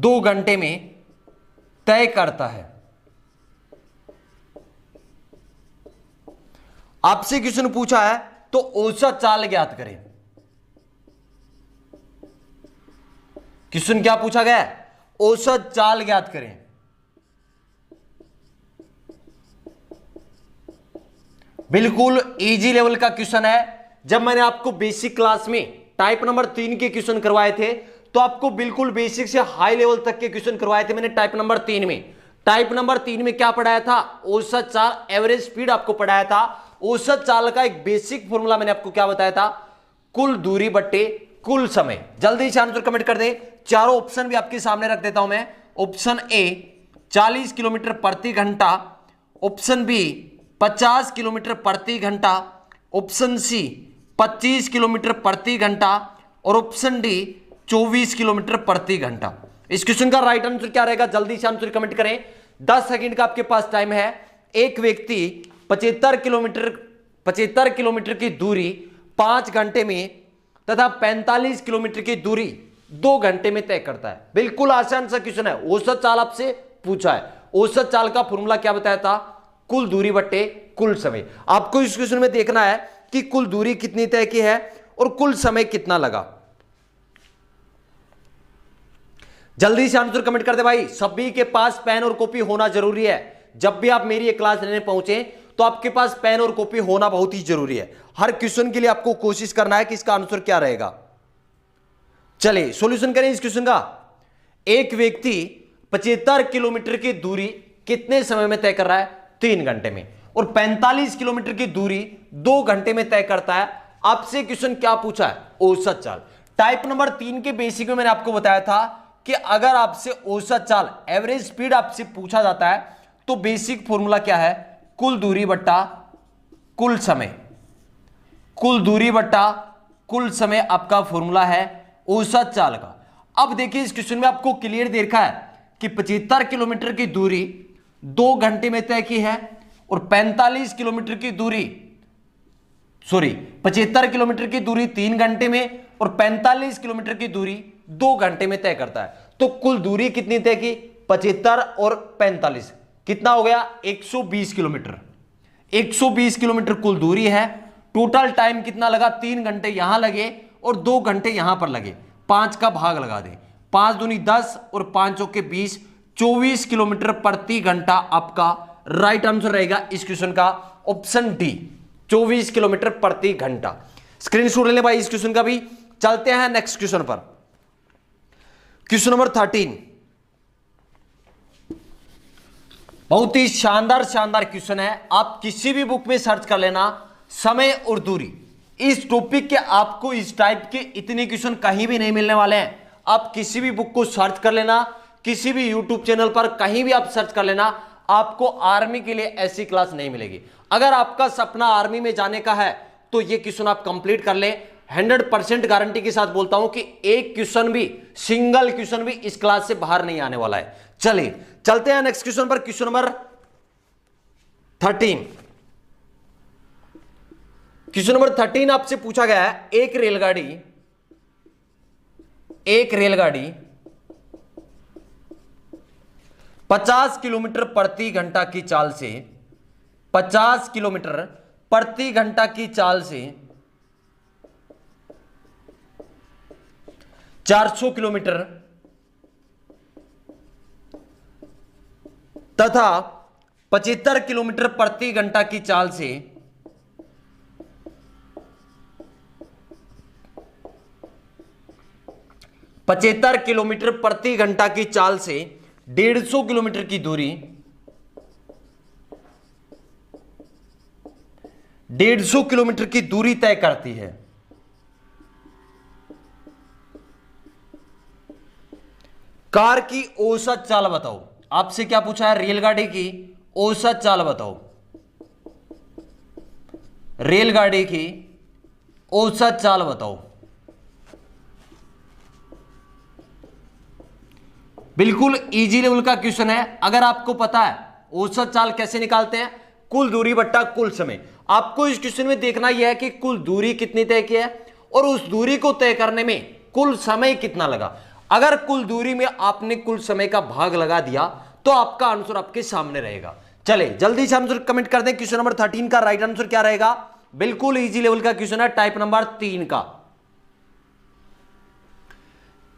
2 घंटे में तय करता है। आपसे क्वेश्चन पूछा है तो औसत चाल ज्ञात करें। क्वेश्चन क्या पूछा गया है? औसत चाल ज्ञात करें। बिल्कुल इजी लेवल का क्वेश्चन है। जब मैंने आपको बेसिक क्लास में टाइप नंबर 3 के क्वेश्चन करवाए थे तो आपको बिल्कुल बेसिक से हाई लेवल तक के क्वेश्चन करवाए थे मैंने टाइप नंबर 3 में। टाइप नंबर 3 में क्या पढ़ाया था? औसत चाल, एवरेज स्पीड आपको पढ़ाया था। औसत चाल का एक बेसिक फॉर्मूला मैंने आपको क्या बताया था? कुल दूरी बट्टे कुल समय। जल्दी से आंसर कमेंट कर दें। चारों ऑप्शन भी आपके सामने रख देता हूं मैं। ऑप्शन ए 40 किलोमीटर प्रति घंटा, ऑप्शन बी 50 किलोमीटर प्रति घंटा, ऑप्शन सी 25 किलोमीटर प्रति घंटा और ऑप्शन डी 24 किलोमीटर प्रति घंटा। इस क्वेश्चन का राइट आंसर क्या रहेगा? जल्दी से आंसर कमेंट करें। 10 सेकंड का आपके पास टाइम है। एक व्यक्ति 75 किलोमीटर 75 किलोमीटर की दूरी 5 घंटे में तथा 45 किलोमीटर की दूरी 2 घंटे में तय करता है। बिल्कुल आसान सा क्वेश्चन है, औसत चाल आपसे पूछा है। औसत चाल का फॉर्मूला क्या बताया था? कुल दूरी बट्टे कुल समय। आपको इस क्वेश्चन में देखना है कि कुल दूरी कितनी तय की है और कुल समय कितना लगा। जल्दी से आंसर कमेंट कर दे भाई। सभी के पास पेन और कॉपी होना जरूरी है। जब भी आप मेरी ये क्लास लेने पहुंचे तो आपके पास पेन और कॉपी होना बहुत ही जरूरी है। हर क्वेश्चन के लिए आपको कोशिश करना है कि इसका आंसर क्या रहेगा। चलिए सॉल्यूशन करें इस क्वेश्चन का। एक व्यक्ति 75 किलोमीटर की दूरी कितने समय में तय कर रहा है? 3 घंटे में। और 45 किलोमीटर की दूरी 2 घंटे में तय करता है। आपसे क्वेश्चन क्या पूछा है? औसत चाल। टाइप नंबर 3 के बेसिक में मैंने आपको बताया था कि अगर आपसे औसत चाल एवरेज स्पीड आपसे पूछा जाता है तो बेसिक फॉर्मूला क्या है? कुल दूरी बट्टा कुल समय। कुल दूरी बट्टा कुल समय आपका फॉर्मूला है औसत चाल का। अब देखिए इस क्वेश्चन में आपको क्लियर देखा है कि 75 किलोमीटर की दूरी 2 घंटे में तय की है और 45 किलोमीटर की दूरी 75 किलोमीटर की दूरी 3 घंटे में और 45 किलोमीटर की दूरी 2 घंटे में तय करता है। तो कुल दूरी कितनी तय की? 75 और 45 कितना हो गया? 120 किलोमीटर। 120 किलोमीटर कुल दूरी है। टोटल टाइम कितना लगा? 3 घंटे यहां लगे और 2 घंटे यहां पर लगे। 5 का भाग लगा दें, 5 दूनी 10 और 5 चौके 20, 24 किलोमीटर प्रति घंटा आपका राइट आंसर रहेगा इस क्वेश्चन का ऑप्शन डी, 24 किलोमीटर प्रति घंटा। स्क्रीनशॉट ले ले भाई इस क्वेश्चन का भी। चलते हैं नेक्स्ट क्वेश्चन पर। क्वेश्चन नंबर 13 बहुत ही शानदार क्वेश्चन है। आप किसी भी बुक में सर्च कर लेना, समय और दूरी। इस टॉपिक के आपको इस टाइप के इतने क्वेश्चन कहीं भी नहीं मिलने वाले हैं। आप किसी भी बुक को सर्च कर लेना, किसी भी यूट्यूब चैनल पर कहीं भी आप सर्च कर लेना, आपको आर्मी के लिए ऐसी क्लास नहीं मिलेगी। अगर आपका सपना आर्मी में जाने का है तो ये क्वेश्चन आप कंप्लीट कर ले। 100% गारंटी के साथ बोलता हूं कि एक क्वेश्चन भी, सिंगल क्वेश्चन भी इस क्लास से बाहर नहीं आने वाला है। चलिए चलते हैं नेक्स्ट क्वेश्चन पर। Question number 13। क्वेश्चन नंबर 13 आपसे पूछा गया है, एक रेलगाड़ी 50 किलोमीटर प्रति घंटा की चाल से 50 किलोमीटर प्रति घंटा की चाल से 400 किलोमीटर तथा 75 किलोमीटर प्रति घंटा की चाल से 75 किलोमीटर प्रति घंटा की चाल से 150 किलोमीटर की दूरी 150 किलोमीटर की दूरी तय करती है। कार की औसत चाल बताओ। आपसे क्या पूछा है? रेलगाड़ी की औसत चाल बताओ। रेलगाड़ी की औसत चाल बताओ। बिल्कुल इजी लेवल का क्वेश्चन है। अगर आपको पता है औसत चाल कैसे निकालते हैं, कुल दूरी बट्टा कुल समय। आपको इस क्वेश्चन में देखना यह है कि कुल दूरी कितनी तय की है और उस दूरी को तय करने में कुल समय कितना लगा। अगर कुल दूरी में आपने कुल समय का भाग लगा दिया तो आपका आंसर आपके सामने रहेगा। चले जल्दी से आंसर कमेंट कर दें। क्वेश्चन नंबर 13 का राइट आंसर क्या रहेगा? बिल्कुल इजी लेवल का क्वेश्चन है, टाइप नंबर 3 का।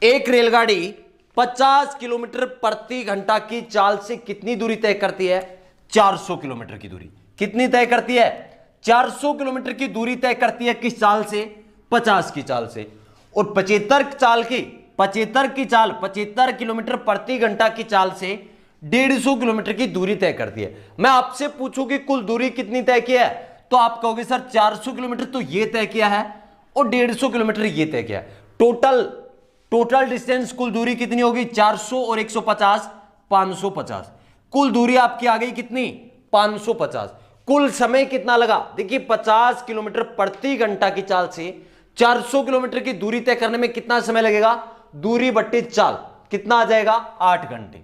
एक रेलगाड़ी 50 किलोमीटर प्रति घंटा की चाल से कितनी दूरी तय करती है? 400 किलोमीटर की दूरी। कितनी तय करती है? 400 किलोमीटर की दूरी तय करती है। किस चाल से? 50 की चाल से। और 75 किलोमीटर प्रति घंटा की चाल से 150 किलोमीटर की दूरी तय करती है। मैं आपसे पूछूं कि कुल दूरी कितनी तय की है तो आप कहोगे सर 400 किलोमीटर तो ये तय किया है और 150 किलोमीटर ये तय किया है। टोटल डिस्टेंस कुल दूरी कितनी होगी? 400 और 150, 550। कुल दूरी आपकी आ गई कितनी? 550। कुल समय कितना लगा? देखिए 50 किलोमीटर प्रति घंटा की चाल से 400 किलोमीटर की दूरी तय करने में कितना समय लगेगा? दूरी बट्टे चाल कितना आ जाएगा? 8 घंटे।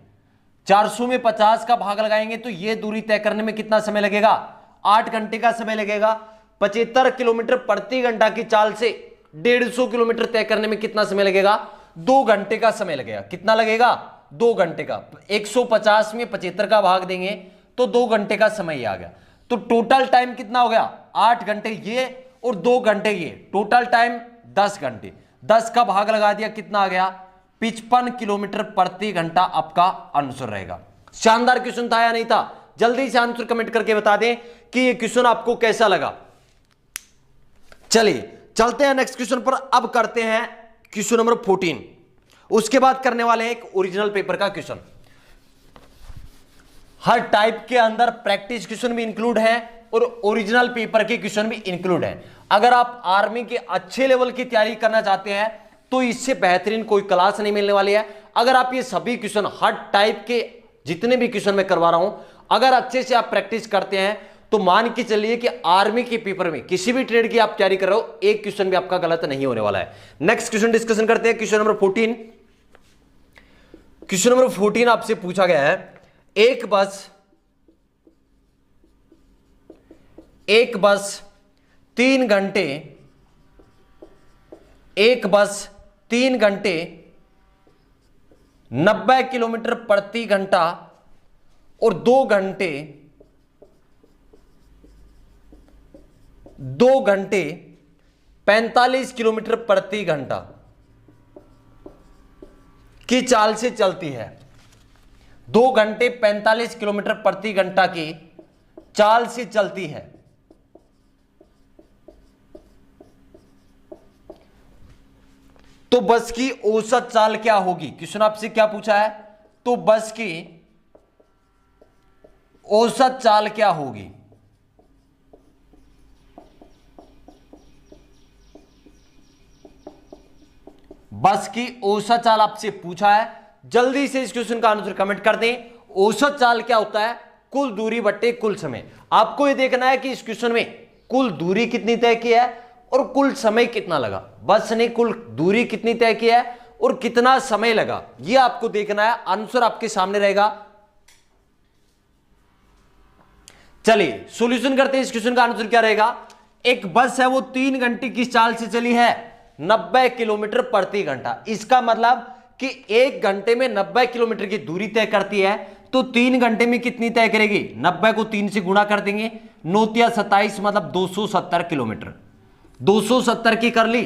400 में 50 का भाग लगाएंगे तो यह दूरी तय करने में कितना समय लगेगा? 8 घंटे का समय लगेगा। 75 किलोमीटर प्रति घंटा की चाल से 150 किलोमीटर तय करने में कितना समय लगेगा? 2 घंटे का समय लगेगा। कितना लगेगा? 2 घंटे का। 150 में 75 का भाग देंगे तो 2 घंटे का समय आ गया। तो टोटल टाइम कितना हो गया? 8 घंटे ये और 2 घंटे ये, टोटल टाइम 10 घंटे। 10 का भाग लगा दिया, कितना आ गया? 55 किलोमीटर प्रति घंटा आपका आंसर रहेगा। शानदार क्वेश्चन था या नहीं था? जल्दी से आंसर कमेंट करके बता दें कि ये क्वेश्चन आपको कैसा लगा। चलिए चलते हैं नेक्स्ट क्वेश्चन पर। अब करते हैं क्वेश्चन नंबर 14। उसके बाद करने वाले हैं एक ओरिजिनल पेपर का क्वेश्चन। हर टाइप के अंदर प्रैक्टिस क्वेश्चन भी इंक्लूड है और ओरिजिनल पेपर के क्वेश्चन भी इंक्लूड है। अगर आप आर्मी के अच्छे लेवल की तैयारी करना चाहते हैं तो इससे बेहतरीन कोई क्लास नहीं मिलने वाली है। अगर आप ये सभी क्वेश्चन, हर टाइप के जितने भी क्वेश्चन मैं करवा रहा हूं, अगर अच्छे से आप प्रैक्टिस करते हैं तो मान के चलिए कि आर्मी के पेपर में किसी भी ट्रेड की आप तैयारी कर रहे हो, एक क्वेश्चन भी आपका गलत नहीं होने वाला है। नेक्स्ट क्वेश्चन डिस्कशन करते हैं। Question number 14। क्वेश्चन नंबर 14 आपसे पूछा गया है, एक बस 3 घंटे 90 किलोमीटर प्रति घंटा और 2 घंटे 45 किलोमीटर प्रति घंटा की चाल से चलती है। 2 घंटे 45 किलोमीटर प्रति घंटा की चाल से चलती है। तो बस की औसत चाल क्या होगी? क्वेश्चन आपसे क्या पूछा है? तो बस की औसत चाल क्या होगी? बस की औसत चाल आपसे पूछा है। जल्दी से इस क्वेश्चन का आंसर कमेंट कर दें। औसत चाल क्या होता है? कुल दूरी बट्टे कुल समय। आपको यह देखना है कि इस क्वेश्चन में कुल दूरी कितनी तय की है और कुल समय कितना लगा। बस ने कुल दूरी कितनी तय की है और कितना समय लगा, यह आपको देखना है। आंसर आपके सामने रहेगा। चलिए सॉल्यूशन करते हैं। इस क्वेश्चन का आंसर क्या रहेगा? एक बस है वो 3 घंटे की चाल से चली है 90 किलोमीटर प्रति घंटा। इसका मतलब कि 1 घंटे में 90 किलोमीटर की दूरी तय करती है, तो 3 घंटे में कितनी तय करेगी? 90 को 3 से गुणा कर देंगे, 9 या 27 मतलब 270 किलोमीटर। 270 की कर ली।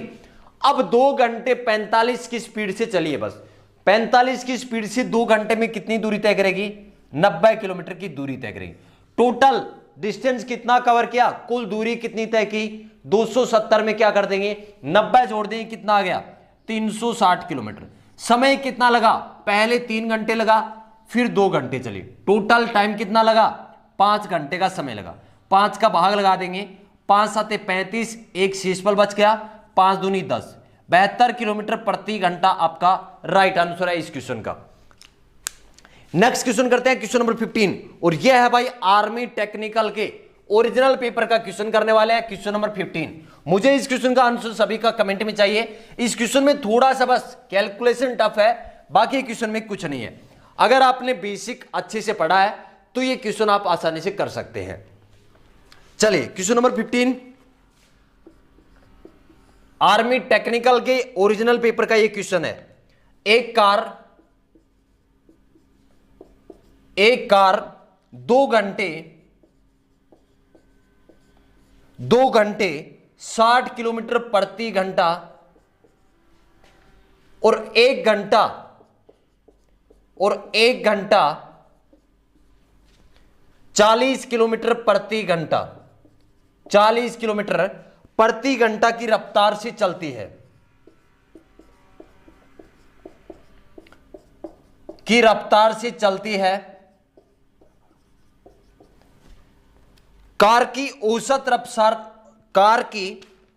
अब 2 घंटे 45 की स्पीड से चलिए बस। 45 की स्पीड से 2 घंटे में कितनी दूरी तय करेगी? 90 किलोमीटर की दूरी तय करेगी। टोटल डिस्टेंस कितना कवर किया? कुल दूरी कितनी तय की? 270 में क्या कर देंगे? 90 जोड़ देंगे, कितना आ गया? 360 किलोमीटर। समय कितना लगा? पहले 3 घंटे लगा, फिर 2 घंटे चली। टोटल टाइम कितना लगा? 5 घंटे का समय लगा। 5 का भाग लगा देंगे, 5 7 35, एक शेषफल बच गया, 5 दूनी 10, 72 किलोमीटर प्रति घंटा आपका राइट आंसर है इस क्वेश्चन का। नेक्स्ट क्वेश्चन करते हैं, क्वेश्चन नंबर 15, और यह है भाई आर्मी टेक्निकल के ओरिजिनल पेपर का क्वेश्चन करने वाले हैं। Question number 15। मुझे इस क्वेश्चन का आंसर सभी का कमेंट में चाहिए। इस क्वेश्चन में थोड़ा सा बस कैलकुलेशन टफ है, बाकी क्वेश्चन में कुछ नहीं है। अगर आपने बेसिक अच्छे से पढ़ा है तो ये क्वेश्चन आप आसानी से कर सकते हैं। चलिए क्वेश्चन नंबर 15 आर्मी टेक्निकल के ओरिजिनल पेपर का ये क्वेश्चन है। एक कार 2 घंटे 60 किलोमीटर प्रति घंटा और 1 घंटा 40 किलोमीटर प्रति घंटा 40 किलोमीटर प्रति घंटा की रफ्तार से चलती है। कार की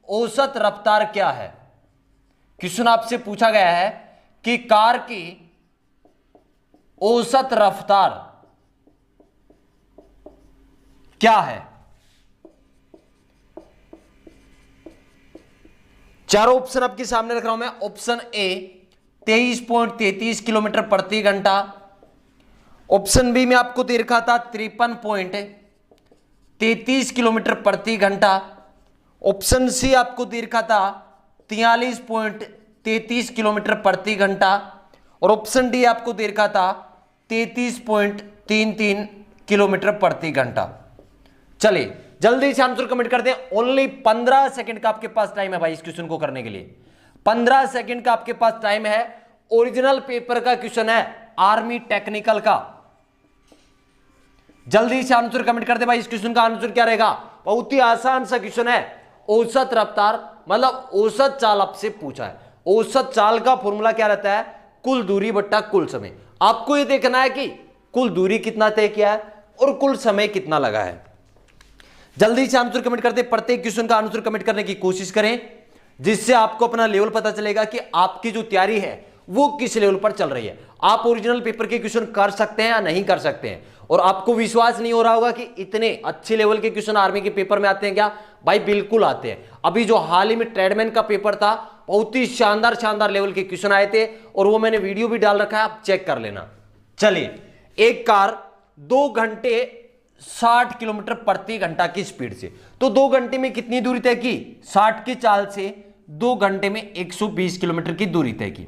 औसत रफ्तार क्या है? क्वेश्चन आपसे पूछा गया है कि कार की औसत रफ्तार क्या है? चारों ऑप्शन आपके सामने रख रहा हूं मैं। ऑप्शन ए 23.33 किलोमीटर प्रति घंटा, ऑप्शन बी में आपको दे रखा था 53.33 किलोमीटर प्रति घंटा, ऑप्शन सी आपको दे रखा था 43.33 किलोमीटर प्रति घंटा और ऑप्शन डी आपको दे रखा था 33.33 किलोमीटर प्रति घंटा। चलिए जल्दी से आंसर कमेंट कर दें। ओनली 15 सेकंड का आपके पास टाइम है भाई इस क्वेश्चन को करने के लिए। 15 सेकंड का आपके पास टाइम है। ओरिजिनल पेपर का क्वेश्चन है, आर्मी टेक्निकल का। जल्दी से आंसर कमेंट कर दे भाई। इस क्वेश्चन का आंसर क्या रहेगा? बहुत ही आसान सा क्वेश्चन है। औसत रफ्तार मतलब औसत चाल आपसे पूछा है। औसत चाल का फॉर्मूला क्या रहता है? कुल दूरी बट्टा कुल समय। आपको यह देखना है कि कुल दूरी कितना तय किया है और कुल समय कितना लगा है। जल्दी से आंसर कमेंट करते, प्रत्येक क्वेश्चन का आंसर कमेंट करने की कोशिश करें, जिससे आपको अपना लेवल पता चलेगा कि आपकी जो तैयारी है वो किस लेवल पर चल रही है। आप ओरिजिनल पेपर के क्वेश्चन कर सकते हैं या नहीं कर सकते हैं। और आपको विश्वास नहीं हो रहा होगा कि इतने अच्छे लेवल के क्वेश्चन आर्मी के पेपर में आते हैं क्या? भाई बिल्कुल आते हैं। अभी जो हाल ही में ट्रेडमैन का पेपर था, बहुत ही शानदार शानदार लेवल के क्वेश्चन आए थे और वो मैंने वीडियो भी डाल रखा है, आप चेक कर लेना। चलिए, एक कार 2 घंटे 60 किलोमीटर प्रति घंटा की स्पीड से, तो 2 घंटे में कितनी दूरी तय की? 60 की चाल से 2 घंटे में 120 किलोमीटर की दूरी तय की।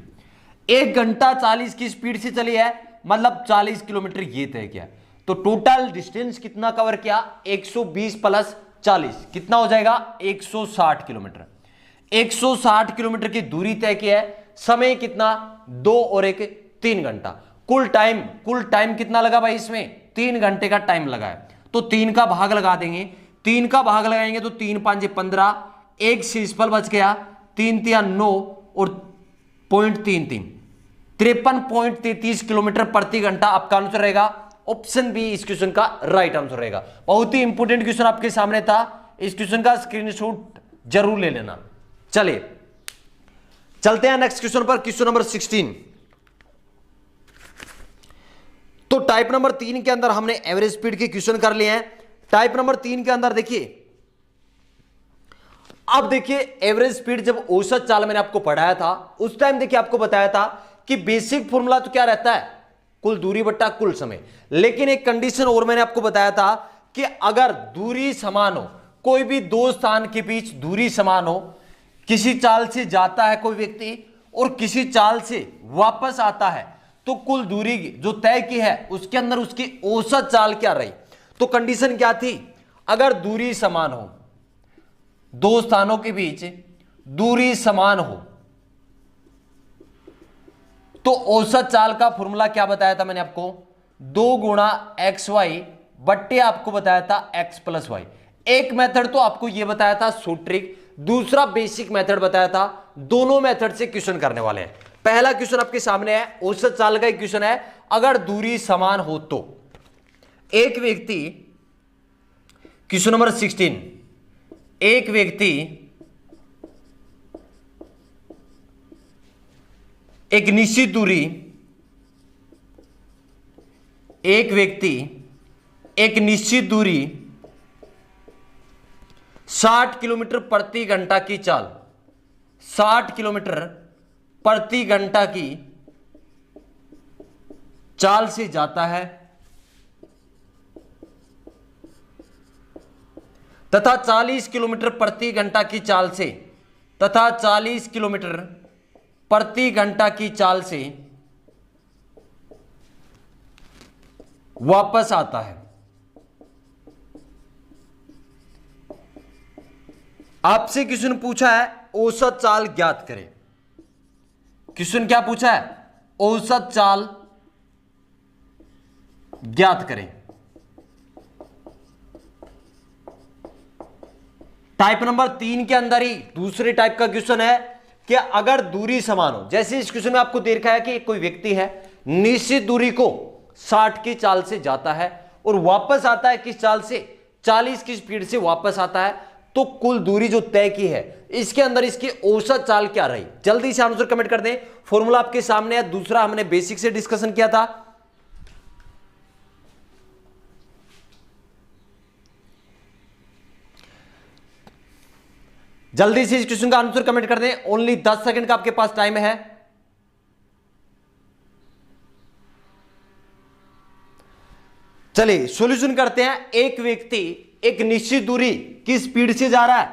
1 घंटा 40 की स्पीड से चली है, मतलब 40 किलोमीटर ये तय किया। तो टोटल डिस्टेंस कितना कवर किया? 120 प्लस 40 कितना हो जाएगा? 160 किलोमीटर। 160 किलोमीटर की दूरी तय की है। समय कितना? 2 और 1 3 घंटा। कुल टाइम कितना लगा भाई इसमें? 3 घंटे का टाइम लगा है। तो 3 का भाग लगा देंगे। 3 का भाग लगाएंगे तो 3 5 15, 1 शेषफल बच गया, 3 3 9 और 0.33 53.33 किलोमीटर प्रति घंटा आपका आंसर रहेगा। ऑप्शन बी इस क्वेश्चन का राइट आंसर रहेगा। बहुत ही इंपोर्टेंट क्वेश्चन आपके सामने था, इस क्वेश्चन का स्क्रीनशॉट जरूर ले लेना। चलिए चलते हैं नेक्स्ट क्वेश्चन पर, क्वेश्चन नंबर 16। तो टाइप नंबर 3 के अंदर हमने एवरेज स्पीड के क्वेश्चन कर लिए हैं। टाइप नंबर 3 के अंदर देखिए, अब देखिए एवरेज स्पीड जब औसत चाल मैंने आपको पढ़ाया था उस टाइम देखिए आपको बताया था कि बेसिक फॉर्मूला तो क्या रहता है? कुल दूरी बट्टा कुल समय। लेकिन एक कंडीशन और मैंने आपको बताया था कि अगर दूरी समान हो, कोई भी 2 स्थान के बीच दूरी समान हो, किसी चाल से जाता है कोई व्यक्ति और किसी चाल से वापस आता है, तो कुल दूरी जो तय की है उसके अंदर उसकी औसत चाल क्या रही? तो कंडीशन क्या थी? अगर दूरी समान हो, 2 स्थानों के बीच दूरी समान हो, तो औसत चाल का फॉर्मूला क्या बताया था मैंने आपको? 2 गुणा XY बट्टे आपको बताया था X प्लस वाई। एक मेथड तो आपको यह बताया था शॉर्ट ट्रिक, दूसरा बेसिक मेथड बताया था। दोनों मेथड से क्वेश्चन करने वाले हैं। पहला क्वेश्चन आपके सामने है, औसत चाल का एक क्वेश्चन है। अगर दूरी समान हो तो एक व्यक्ति, क्वेश्चन नंबर 16, एक व्यक्ति एक निश्चित दूरी, एक व्यक्ति एक निश्चित दूरी 60 किलोमीटर प्रति घंटा की चाल, 60 किलोमीटर प्रति घंटा की चाल से जाता है तथा 40 किलोमीटर प्रति घंटा की चाल से, तथा 40 किलोमीटर प्रति घंटा की चाल से वापस आता है। आपसे क्वेश्चन पूछा है औसत चाल ज्ञात करें। क्वेश्चन क्या पूछा है? औसत चाल ज्ञात करें। टाइप नंबर 3 के अंदर ही दूसरे टाइप का क्वेश्चन है कि अगर दूरी समान हो, जैसे इस क्वेश्चन में आपको दे रखा है कि कोई व्यक्ति है, निश्चित दूरी को 60 की चाल से जाता है और वापस आता है किस चाल से? 40 की स्पीड से वापस आता है, तो कुल दूरी जो तय की है इसके अंदर इसकी औसत चाल क्या रही? जल्दी से आंसर कमेंट कर दें। फॉर्मूला आपके सामने है, दूसरा हमने बेसिक से डिस्कशन किया था। जल्दी से इस क्वेश्चन का आंसर कमेंट कर दें। ओनली 10 सेकंड का आपके पास टाइम है। चलिए सॉल्यूशन करते हैं। एक व्यक्ति एक निश्चित दूरी की स्पीड से जा रहा है,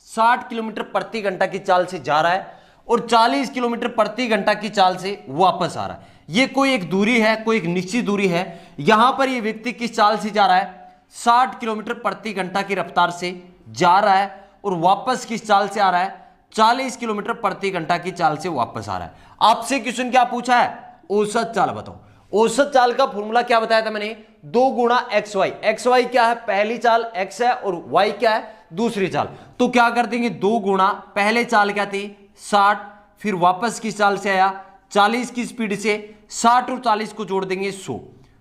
60 किलोमीटर प्रति घंटा की चाल से जा रहा है और 40 किलोमीटर प्रति घंटा की चाल से वापस आ रहा है। ये कोई एक दूरी है, कोई एक निश्चित दूरी है। यहां पर ये व्यक्ति किस चाल से जा रहा है, 60 किलोमीटर प्रति घंटा की रफ्तार से जा रहा है और वापस किस चाल से आ रहा है, 40 किलोमीटर प्रति घंटा की चाल से वापस आ रहा है। आपसे क्वेश्चन क्या पूछा है, औसत चाल बताओ। औसत चाल का फॉर्मूला क्या बताया था मैंने, 2 गुणा एक्स वाई। एक्स वाई क्या है, पहली चाल एक्स है और वाई क्या है, दूसरी चाल। तो क्या कर देंगे, 2 गुणा पहले चाल क्या थी 60, फिर वापस किस चाल से आया 40 की स्पीड से, 60 और 40 को जोड़ देंगे 100।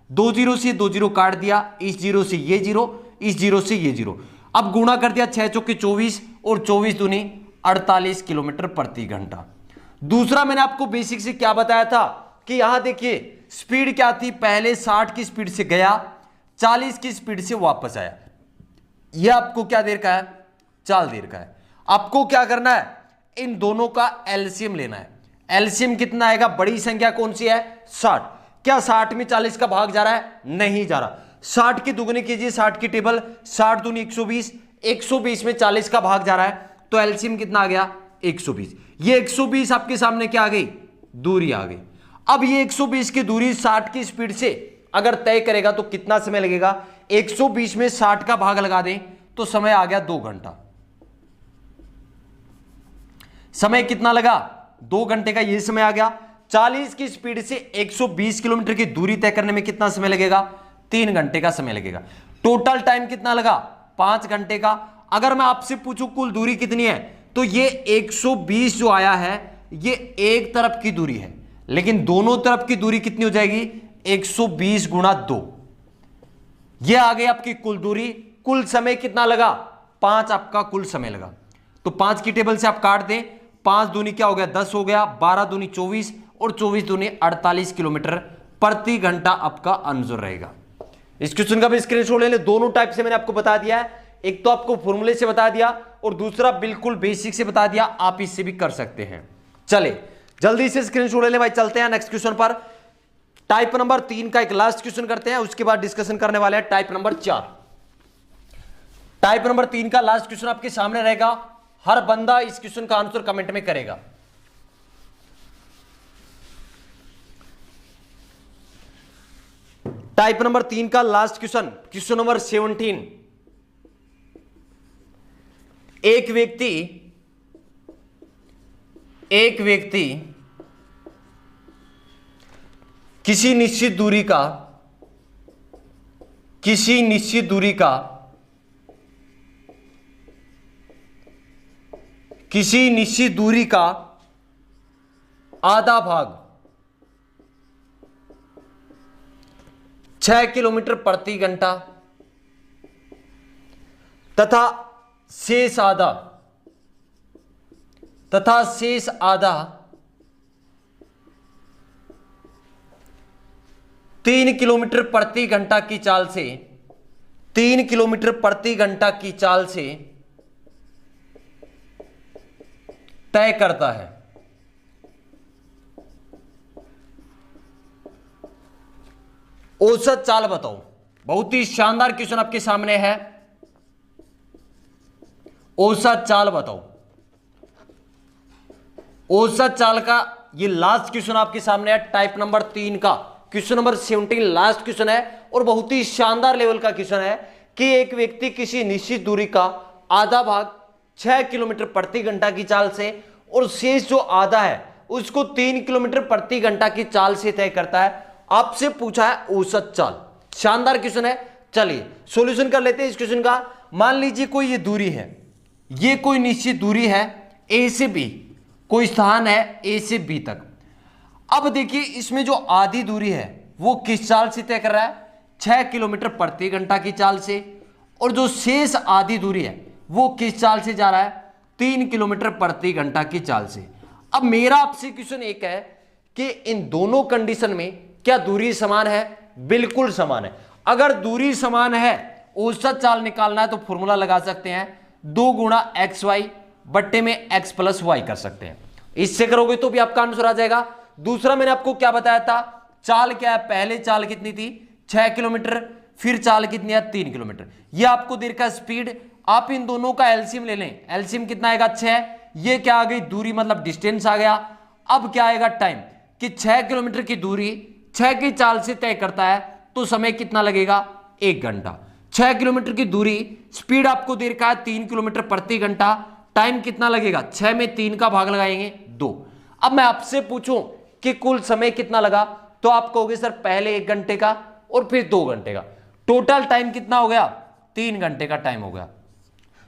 2 जीरो से 2 जीरो काट दिया, इस जीरो से ये जीरो, इस जीरो से ये जीरो। अब गुणा कर दिया 6 चौके 24 और 24 दूनी 48 किलोमीटर प्रति घंटा। दूसरा मैंने आपको बेसिक से क्या बताया था कि यहां देखिए स्पीड क्या थी, पहले 60 की स्पीड से गया, 40 की स्पीड से वापस आया। यह आपको क्या देर का है, चाल देर का है। आपको क्या करना है, इन दोनों का एलसीएम लेना है। एलसीएम कितना आएगा, बड़ी संख्या कौन सी है 60। क्या 60 में 40 का भाग जा रहा है, नहीं जा रहा। 60 की दुगनी कीजिए, 60 की टेबल, 60 दूनी 120, 120 में 40 का भाग जा रहा है, तो एलसीएम कितना आ गया 120। ये 120 आपके सामने क्या आ गई, दूरी आ गई। अब ये 120 की दूरी 60 की स्पीड से अगर तय करेगा तो कितना समय लगेगा, 120 में 60 का भाग लगा दें तो समय आ गया 2 घंटा। समय कितना लगा, 2 घंटे का ये समय आ गया। 40 की स्पीड से 120 किलोमीटर की दूरी तय करने में कितना समय लगेगा, 3 घंटे का समय लगेगा। टोटल टाइम कितना लगा, 5 घंटे का। अगर मैं आपसे पूछूं कुल दूरी कितनी है, तो ये 120 जो आया है ये एक तरफ की दूरी है, लेकिन दोनों तरफ की दूरी कितनी हो जाएगी, 120 गुणा 2। ये आ गई आपकी कुल दूरी। कुल समय कितना लगा, 5 आपका कुल समय लगा। तो 5 की टेबल से आप काट दें, 5 दूनी क्या हो गया 10 हो गया, 12 दूनी 24 और 24 दूनी 48 किलोमीटर प्रति घंटा आपका आंसर रहेगा। इस क्वेश्चन का भी स्क्रीनशॉट ले ले। दोनों टाइप से मैंने आपको बता दिया है, एक तो आपको फॉर्मूले से बता दिया और दूसरा बिल्कुल बेसिक से बता दिया, आप इससे भी कर सकते हैं। चले जल्दी से स्क्रीनशॉट ले ले भाई, चलते हैं नेक्स्ट क्वेश्चन पर। टाइप नंबर 3 का एक लास्ट क्वेश्चन करते हैं, उसके बाद डिस्कशन करने वाले हैं टाइप नंबर 4। टाइप नंबर 3 का लास्ट क्वेश्चन आपके सामने रहेगा। हर बंदा इस क्वेश्चन का आंसर कमेंट में करेगा। टाइप नंबर 3 का लास्ट क्वेश्चन, क्वेश्चन नंबर 17। एक व्यक्ति किसी निश्चित दूरी का आधा भाग 6 किलोमीटर प्रति घंटा तथा शेष आधा 3 किलोमीटर प्रति घंटा की चाल से 3 किलोमीटर प्रति घंटा की चाल से तय करता है। औसत चाल बताओ। बहुत ही शानदार क्वेश्चन आपके सामने है। औसत चाल बताओ। औसत चाल का ये लास्ट क्वेश्चन आपके सामने है, टाइप नंबर 3 का क्वेश्चन नंबर 17 लास्ट क्वेश्चन है और बहुत ही शानदार लेवल का क्वेश्चन है कि एक व्यक्ति किसी निश्चित दूरी का आधा भाग 6 किलोमीटर प्रति घंटा की चाल से और शेष जो आधा है उसको 3 किलोमीटर प्रति घंटा की चाल से तय करता है। आपसे पूछा है औसत चाल। शानदार क्वेश्चन है। चलिए सॉल्यूशन कर लेते हैं इस क्वेश्चन का। मान लीजिए कोई ये दूरी है, ये कोई निश्चित दूरी है ए से बी, कोई स्थान है ए से बी तक। अब देखिए इसमें जो आधी दूरी है वो किस चाल से तय कर रहा है, 6 किलोमीटर प्रति घंटा की चाल से, और जो शेष आधी दूरी है वो किस चाल से जा रहा है, 3 किलोमीटर प्रति घंटा की चाल से। अब मेरा आपसे क्वेश्चन एक है कि इन दोनों कंडीशन में क्या दूरी समान है, बिल्कुल समान है। अगर दूरी समान है, औसत चाल निकालना है तो फॉर्मूला लगा सकते हैं, 2 गुणा एक्स वाई बट्टे में एक्स प्लस वाई कर सकते हैं। इससे करोगे तो भी आपका आंसर आ जाएगा। दूसरा मैंने आपको क्या बताया था, चाल क्या है, पहले चाल कितनी थी 6 किलोमीटर, फिर चाल कितनी है 3 किलोमीटर। यह आपको दे रखा स्पीड, आप इन दोनों का एलसीएम ले लें। एलसीएम कितना आएगा 6, ये क्या आ गई दूरी मतलब डिस्टेंस आ गया। अब क्या आएगा टाइम कि 6 किलोमीटर की दूरी 6 की चाल से तय करता है तो समय कितना लगेगा 1 घंटा। 6 किलोमीटर की दूरी स्पीड आपको दे रखा है 3 किलोमीटर प्रति घंटा, टाइम कितना लगेगा 6 में 3 का भाग लगाएंगे 2। अब मैं आपसे पूछूं कि कुल समय कितना लगा तो आप कहोगे सर पहले 1 घंटे का और फिर 2 घंटे का, टोटल टाइम कितना हो गया 3 घंटे का टाइम हो गया।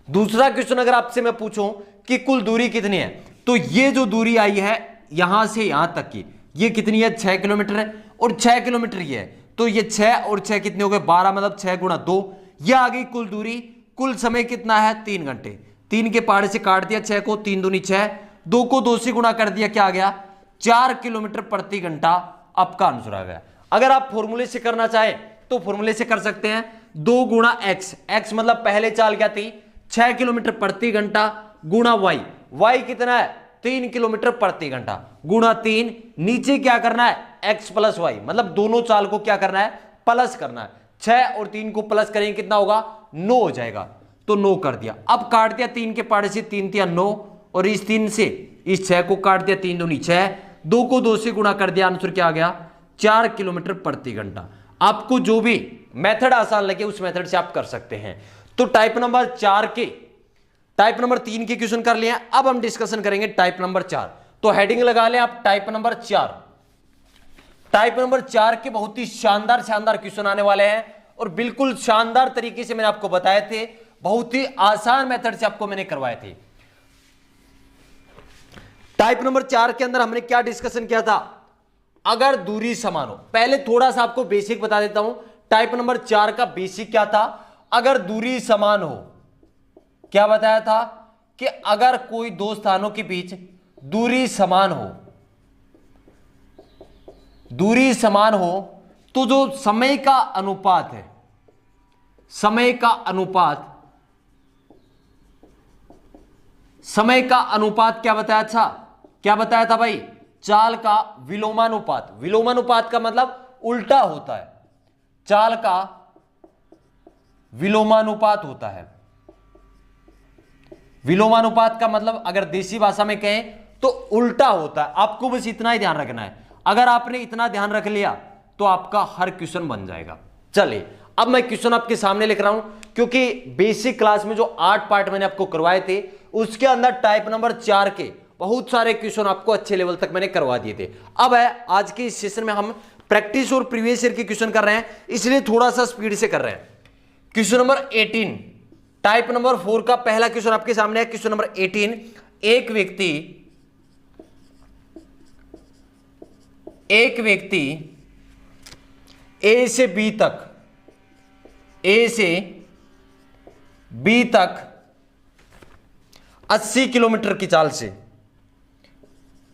दूसरा क्वेश्चन अगर आपसे मैं पूछूं कि कुल दूरी कितनी है तो ये जो दूरी आई है यहां से यहां तक की ये कितनी है 6 किलोमीटर है और 6 किलोमीटर ये है तो ये 6 और 6 कितने हो गए 12 मतलब 6 गुणा 2, ये आ गई कुल दूरी। कुल समय कितना है 3 घंटे। 3 के पहाड़ से काट दिया 6 को, 3 दूनी 6, 2 को 2 से गुणा कर दिया क्या आ गया 4 किलोमीटर प्रति घंटा आपका आंसर आ गया। अगर आप फॉर्मूले से करना चाहे तो फॉर्मूले से कर सकते हैं 2 गुणा एक्स, एक्स मतलब पहले चाल क्या थी 6 किलोमीटर प्रति घंटा गुणा वाई, वाई कितना है 3 किलोमीटर प्रति घंटा गुणा 3, नीचे क्या करना है x प्लस वाई मतलब दोनों चाल को क्या करना है प्लस करना है। 6 और 3 को प्लस करेंगे कितना होगा 9 हो जाएगा तो 9 कर दिया। अब काट दिया 3 के पहाड़े से 3 तिया 9 और इस 3 से इस 6 को काट दिया 3 दूनी 6, 2 को 2 से गुणा कर दिया आंसर क्या आ गया 4 किलोमीटर प्रति घंटा। आपको जो भी मेथड आसान लगे उस मेथड से आप कर सकते हैं। तो टाइप नंबर 4 के टाइप नंबर 3 के क्वेश्चन कर लिए। अब हम डिस्कशन करेंगे टाइप नंबर 4। तो हेडिंग लगा लें आप टाइप नंबर 4। टाइप नंबर 4 के बहुत ही शानदार शानदार क्वेश्चन आने वाले हैं और बिल्कुल शानदार तरीके से मैंने आपको बताए थे, बहुत ही आसान मेथड से आपको मैंने करवाए थे। टाइप नंबर 4 के अंदर हमने क्या डिस्कशन किया था, अगर दूरी समान हो। पहले थोड़ा सा आपको बेसिक बता देता हूं। टाइप नंबर 4 का बेसिक क्या था, अगर दूरी समान हो, क्या बताया था कि अगर कोई दो स्थानों के बीच दूरी समान हो, दूरी समान हो तो जो समय का अनुपात है, समय का अनुपात, समय का अनुपात क्या बताया था, क्या बताया था भाई, चाल का विलोमानुपात। विलोमानुपात का मतलब उल्टा होता है, चाल का विलोमानुपात होता है। विलोमानुपात का मतलब अगर देसी भाषा में कहें तो उल्टा होता है। आपको बस इतना ही ध्यान रखना है, अगर आपने इतना ध्यान रख लिया तो आपका हर क्वेश्चन बन जाएगा। चलिए अब मैं क्वेश्चन आपके सामने लिख रहा हूं, क्योंकि बेसिक क्लास में जो 8 पार्ट मैंने आपको करवाए थे उसके अंदर टाइप नंबर 4 के बहुत सारे क्वेश्चन आपको अच्छे लेवल तक मैंने करवा दिए थे। अब है आज के इस सेशन में हम प्रैक्टिस और प्रीवियस ईयर के क्वेश्चन कर रहे हैं, इसलिए थोड़ा सा स्पीड से कर रहे हैं। क्वेश्चन नंबर 18 टाइप नंबर 4 का पहला क्वेश्चन आपके सामने है। क्वेश्चन नंबर 18, एक व्यक्ति ए से बी तक, ए से बी तक 80 किलोमीटर की चाल से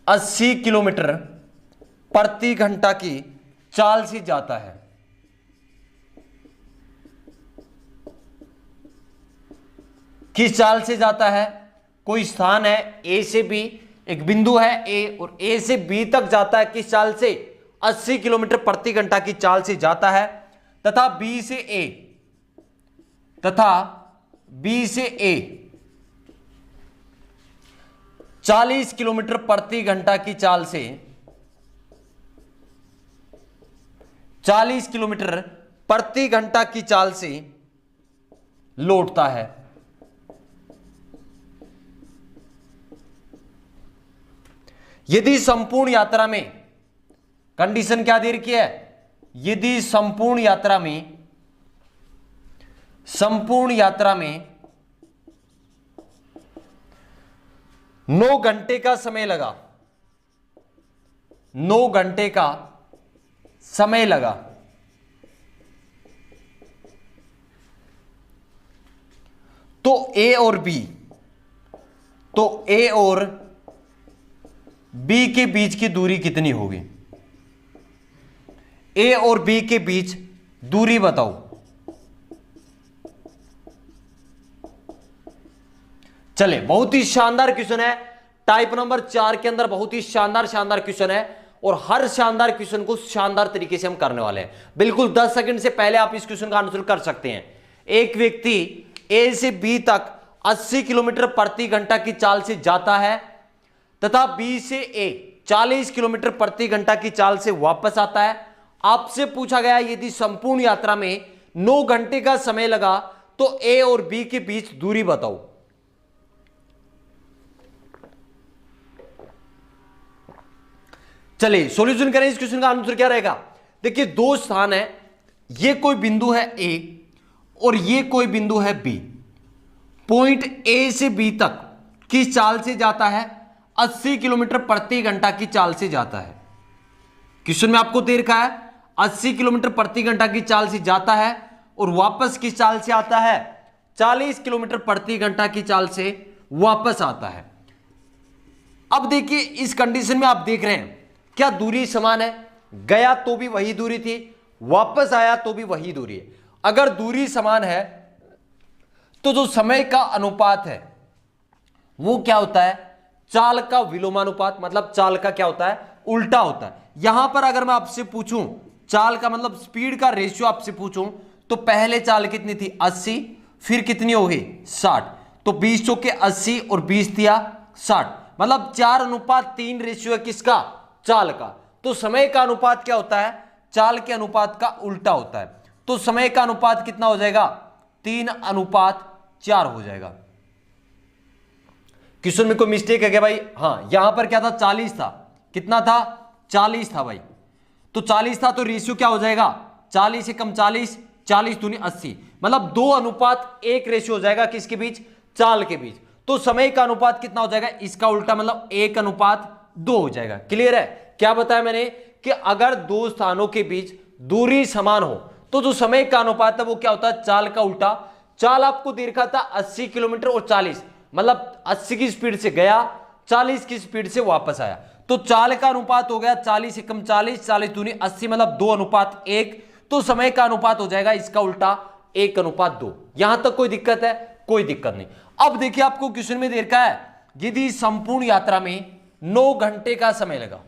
80 किलोमीटर प्रति घंटा की चाल से जाता है। किस चाल से जाता है, कोई स्थान है ए से बी, एक बिंदु है ए और ए से बी तक जाता है, किस चाल से 80 किलोमीटर प्रति घंटा की चाल से जाता है, तथा बी से ए, तथा बी से ए 40 किलोमीटर प्रति घंटा की चाल से 40 किलोमीटर प्रति घंटा की चाल से लौटता है। यदि संपूर्ण यात्रा में, कंडीशन क्या दे रखी है, यदि संपूर्ण यात्रा में 9 घंटे का समय लगा, 9 घंटे का समय लगा, तो ए और बी के बीच की दूरी कितनी होगी। ए और बी के बीच दूरी बताओ। चले, बहुत ही शानदार क्वेश्चन है टाइप नंबर 4 के अंदर, बहुत ही शानदार शानदार क्वेश्चन है और हर शानदार क्वेश्चन को शानदार तरीके से हम करने वाले हैं। बिल्कुल 10 सेकंड से पहले आप इस क्वेश्चन का आंसर कर सकते हैं। एक व्यक्ति ए से बी तक 80 किलोमीटर प्रति घंटा की चाल से जाता है तथा बी से ए 40 किलोमीटर प्रति घंटा की चाल से वापस आता है। आपसे पूछा गया यदि संपूर्ण यात्रा में 9 घंटे का समय लगा तो ए और बी के बीच दूरी बताओ। चलिए सॉल्यूशन करें। इस क्वेश्चन का आंसर क्या रहेगा? देखिए दो स्थान है, ये कोई बिंदु है ए और ये कोई बिंदु है बी। पॉइंट ए से बी तक किस चाल से जाता है? 80 किलोमीटर प्रति घंटा की चाल से जाता है। क्वेश्चन में आपको दे रखा है 80 किलोमीटर प्रति घंटा की चाल से जाता है और वापस किस चाल से आता है? 40 किलोमीटर प्रति घंटा की चाल से वापस आता है। अब देखिए इस कंडीशन में आप देख रहे हैं क्या दूरी समान है? गया तो भी वही दूरी थी, वापस आया तो भी वही दूरी है। अगर दूरी समान है तो जो समय का अनुपात है वो क्या होता है? चाल का विलोमानुपात, मतलब चाल का क्या होता है? उल्टा होता है। यहां पर अगर मैं आपसे पूछूं चाल का मतलब स्पीड का रेशियो आपसे पूछूं तो पहले चाल कितनी थी? 80, फिर कितनी हो गई? 60। तो 20 चौके 80 और 20 दिया 60, मतलब 4:3 रेशियो है किसका? चाल का। तो समय का अनुपात क्या होता है? चाल के अनुपात का उल्टा होता है। तो समय का अनुपात कितना हो जाएगा? 3:4 हो जाएगा। क्वेश्चन में कोई मिस्टेक है क्या भाई? हाँ, यहां पर क्या था? 40 था। कितना था? 40 था भाई। तो 40 था तो रेशियो क्या हो जाएगा? 40 से कम 40, 40 दूनी 80, मतलब 2:1 रेशियो हो जाएगा किसके बीच? चाल के बीच। तो समय का अनुपात कितना हो जाएगा? इसका उल्टा, मतलब 1:2 हो जाएगा। क्लियर है? क्या बताया मैंने कि अगर दो स्थानों के बीच दूरी समान हो तो जो समय का अनुपात है वो क्या होता है? चाल का उल्टा। चाल आपको दे रखा था 80 किलोमीटर और 40, मतलब 80 की स्पीड से गया, 40 की स्पीड से वापस आया। तो चाल का अनुपात हो गया 40 से कम 40, 40 दूनी 80, मतलब 2:1। तो समय का अनुपात हो जाएगा इसका उल्टा 1:2। यहां तक कोई दिक्कत है? कोई दिक्कत नहीं। अब देखिए आपको क्वेश्चन में दे रखा है यदि संपूर्ण यात्रा में 9 घंटे का समय लगा,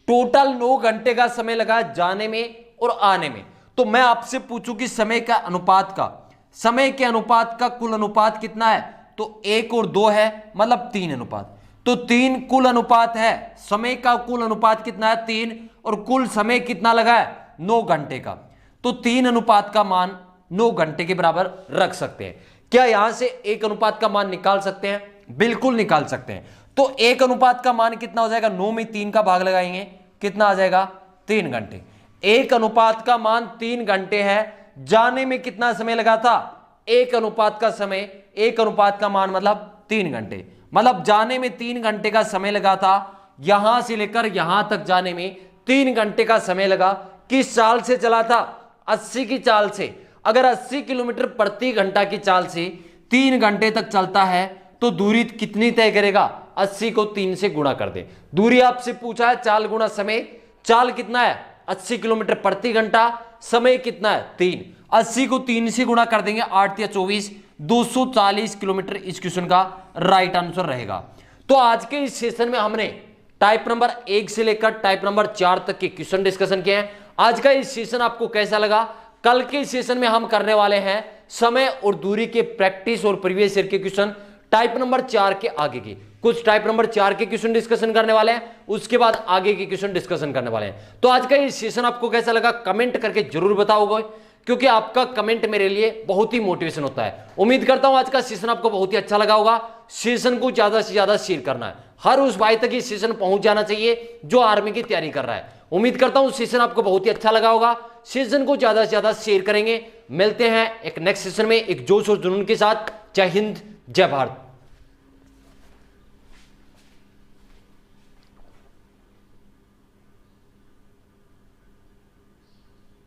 टोटल 9 घंटे का समय लगा जाने में और आने में, तो मैं आपसे पूछूं कि समय के अनुपात का कुल अनुपात कितना है? तो 1 और 2 है, मतलब 3 अनुपात। तो 3 कुल अनुपात है। समय का कुल अनुपात कितना है? 3, और कुल समय कितना लगा है? 9 घंटे का। तो 3 अनुपात का मान 9 घंटे के बराबर रख सकते हैं। क्या यहां से 1 अनुपात का मान निकाल सकते हैं? बिल्कुल निकाल सकते हैं। तो 1 अनुपात का मान कितना हो जाएगा? 9 में 3 का भाग लगाएंगे, कितना आ जाएगा? 3 घंटे। 1 अनुपात का मान 3 घंटे है। जाने में कितना समय लगा था? 1 अनुपात का समय, 1 अनुपात का मान मतलब 3 घंटे, मतलब जाने में 3 घंटे का समय लगा था। यहां से लेकर यहां तक जाने में 3 घंटे का समय लगा। किस चाल से चला था? 80 की चाल से। अगर 80 किलोमीटर प्रति घंटा की चाल से 3 घंटे तक चलता है तो दूरी कितनी तय करेगा? 80 को 3 से गुणा कर दे। दूरी आपसे पूछा है चाल गुणा समय। चाल कितना है? 80 किलोमीटर प्रति घंटा। समय कितना है? 3। 80 को 3 से गुणा कर देंगे, 8 या 24, 240 किलोमीटर इस क्वेश्चन का राइट आंसर रहेगा। तो आज के इस सेशन में हमने टाइप नंबर 1 से लेकर टाइप नंबर 4 तक के क्वेश्चन डिस्कशन किए हैं। आज का इस सेशन आपको कैसा लगा? कल के सेशन में हम करने वाले हैं समय और दूरी के प्रैक्टिस और प्रीवियस ईयर के क्वेश्चन टाइप नंबर 4 के आगे की। कुछ टाइप नंबर 4 के क्वेश्चन डिस्कशन करने वाले हैं, उसके बाद आगे के क्वेश्चन डिस्कशन करने वाले हैं। तो आज का ये सेशन आपको कैसा लगा कमेंट करके जरूर बताओगे, क्योंकि आपका कमेंट मेरे लिए बहुत ही मोटिवेशन होता है। उम्मीद करता हूं आज का सेशन आपको बहुत ही अच्छा लगा होगा। सेशन को ज्यादा से ज्यादा शेयर करना है, हर उस भाई तक ये सेशन पहुंच जाना चाहिए जो आर्मी की तैयारी कर रहा है। उम्मीद करता हूं सेशन आपको बहुत ही अच्छा लगा होगा। सेशन को ज्यादा से ज्यादा शेयर करेंगे। मिलते हैं एक नेक्स्ट सेशन में एक जोश और जुनून के साथ। जय हिंद, जय भारत।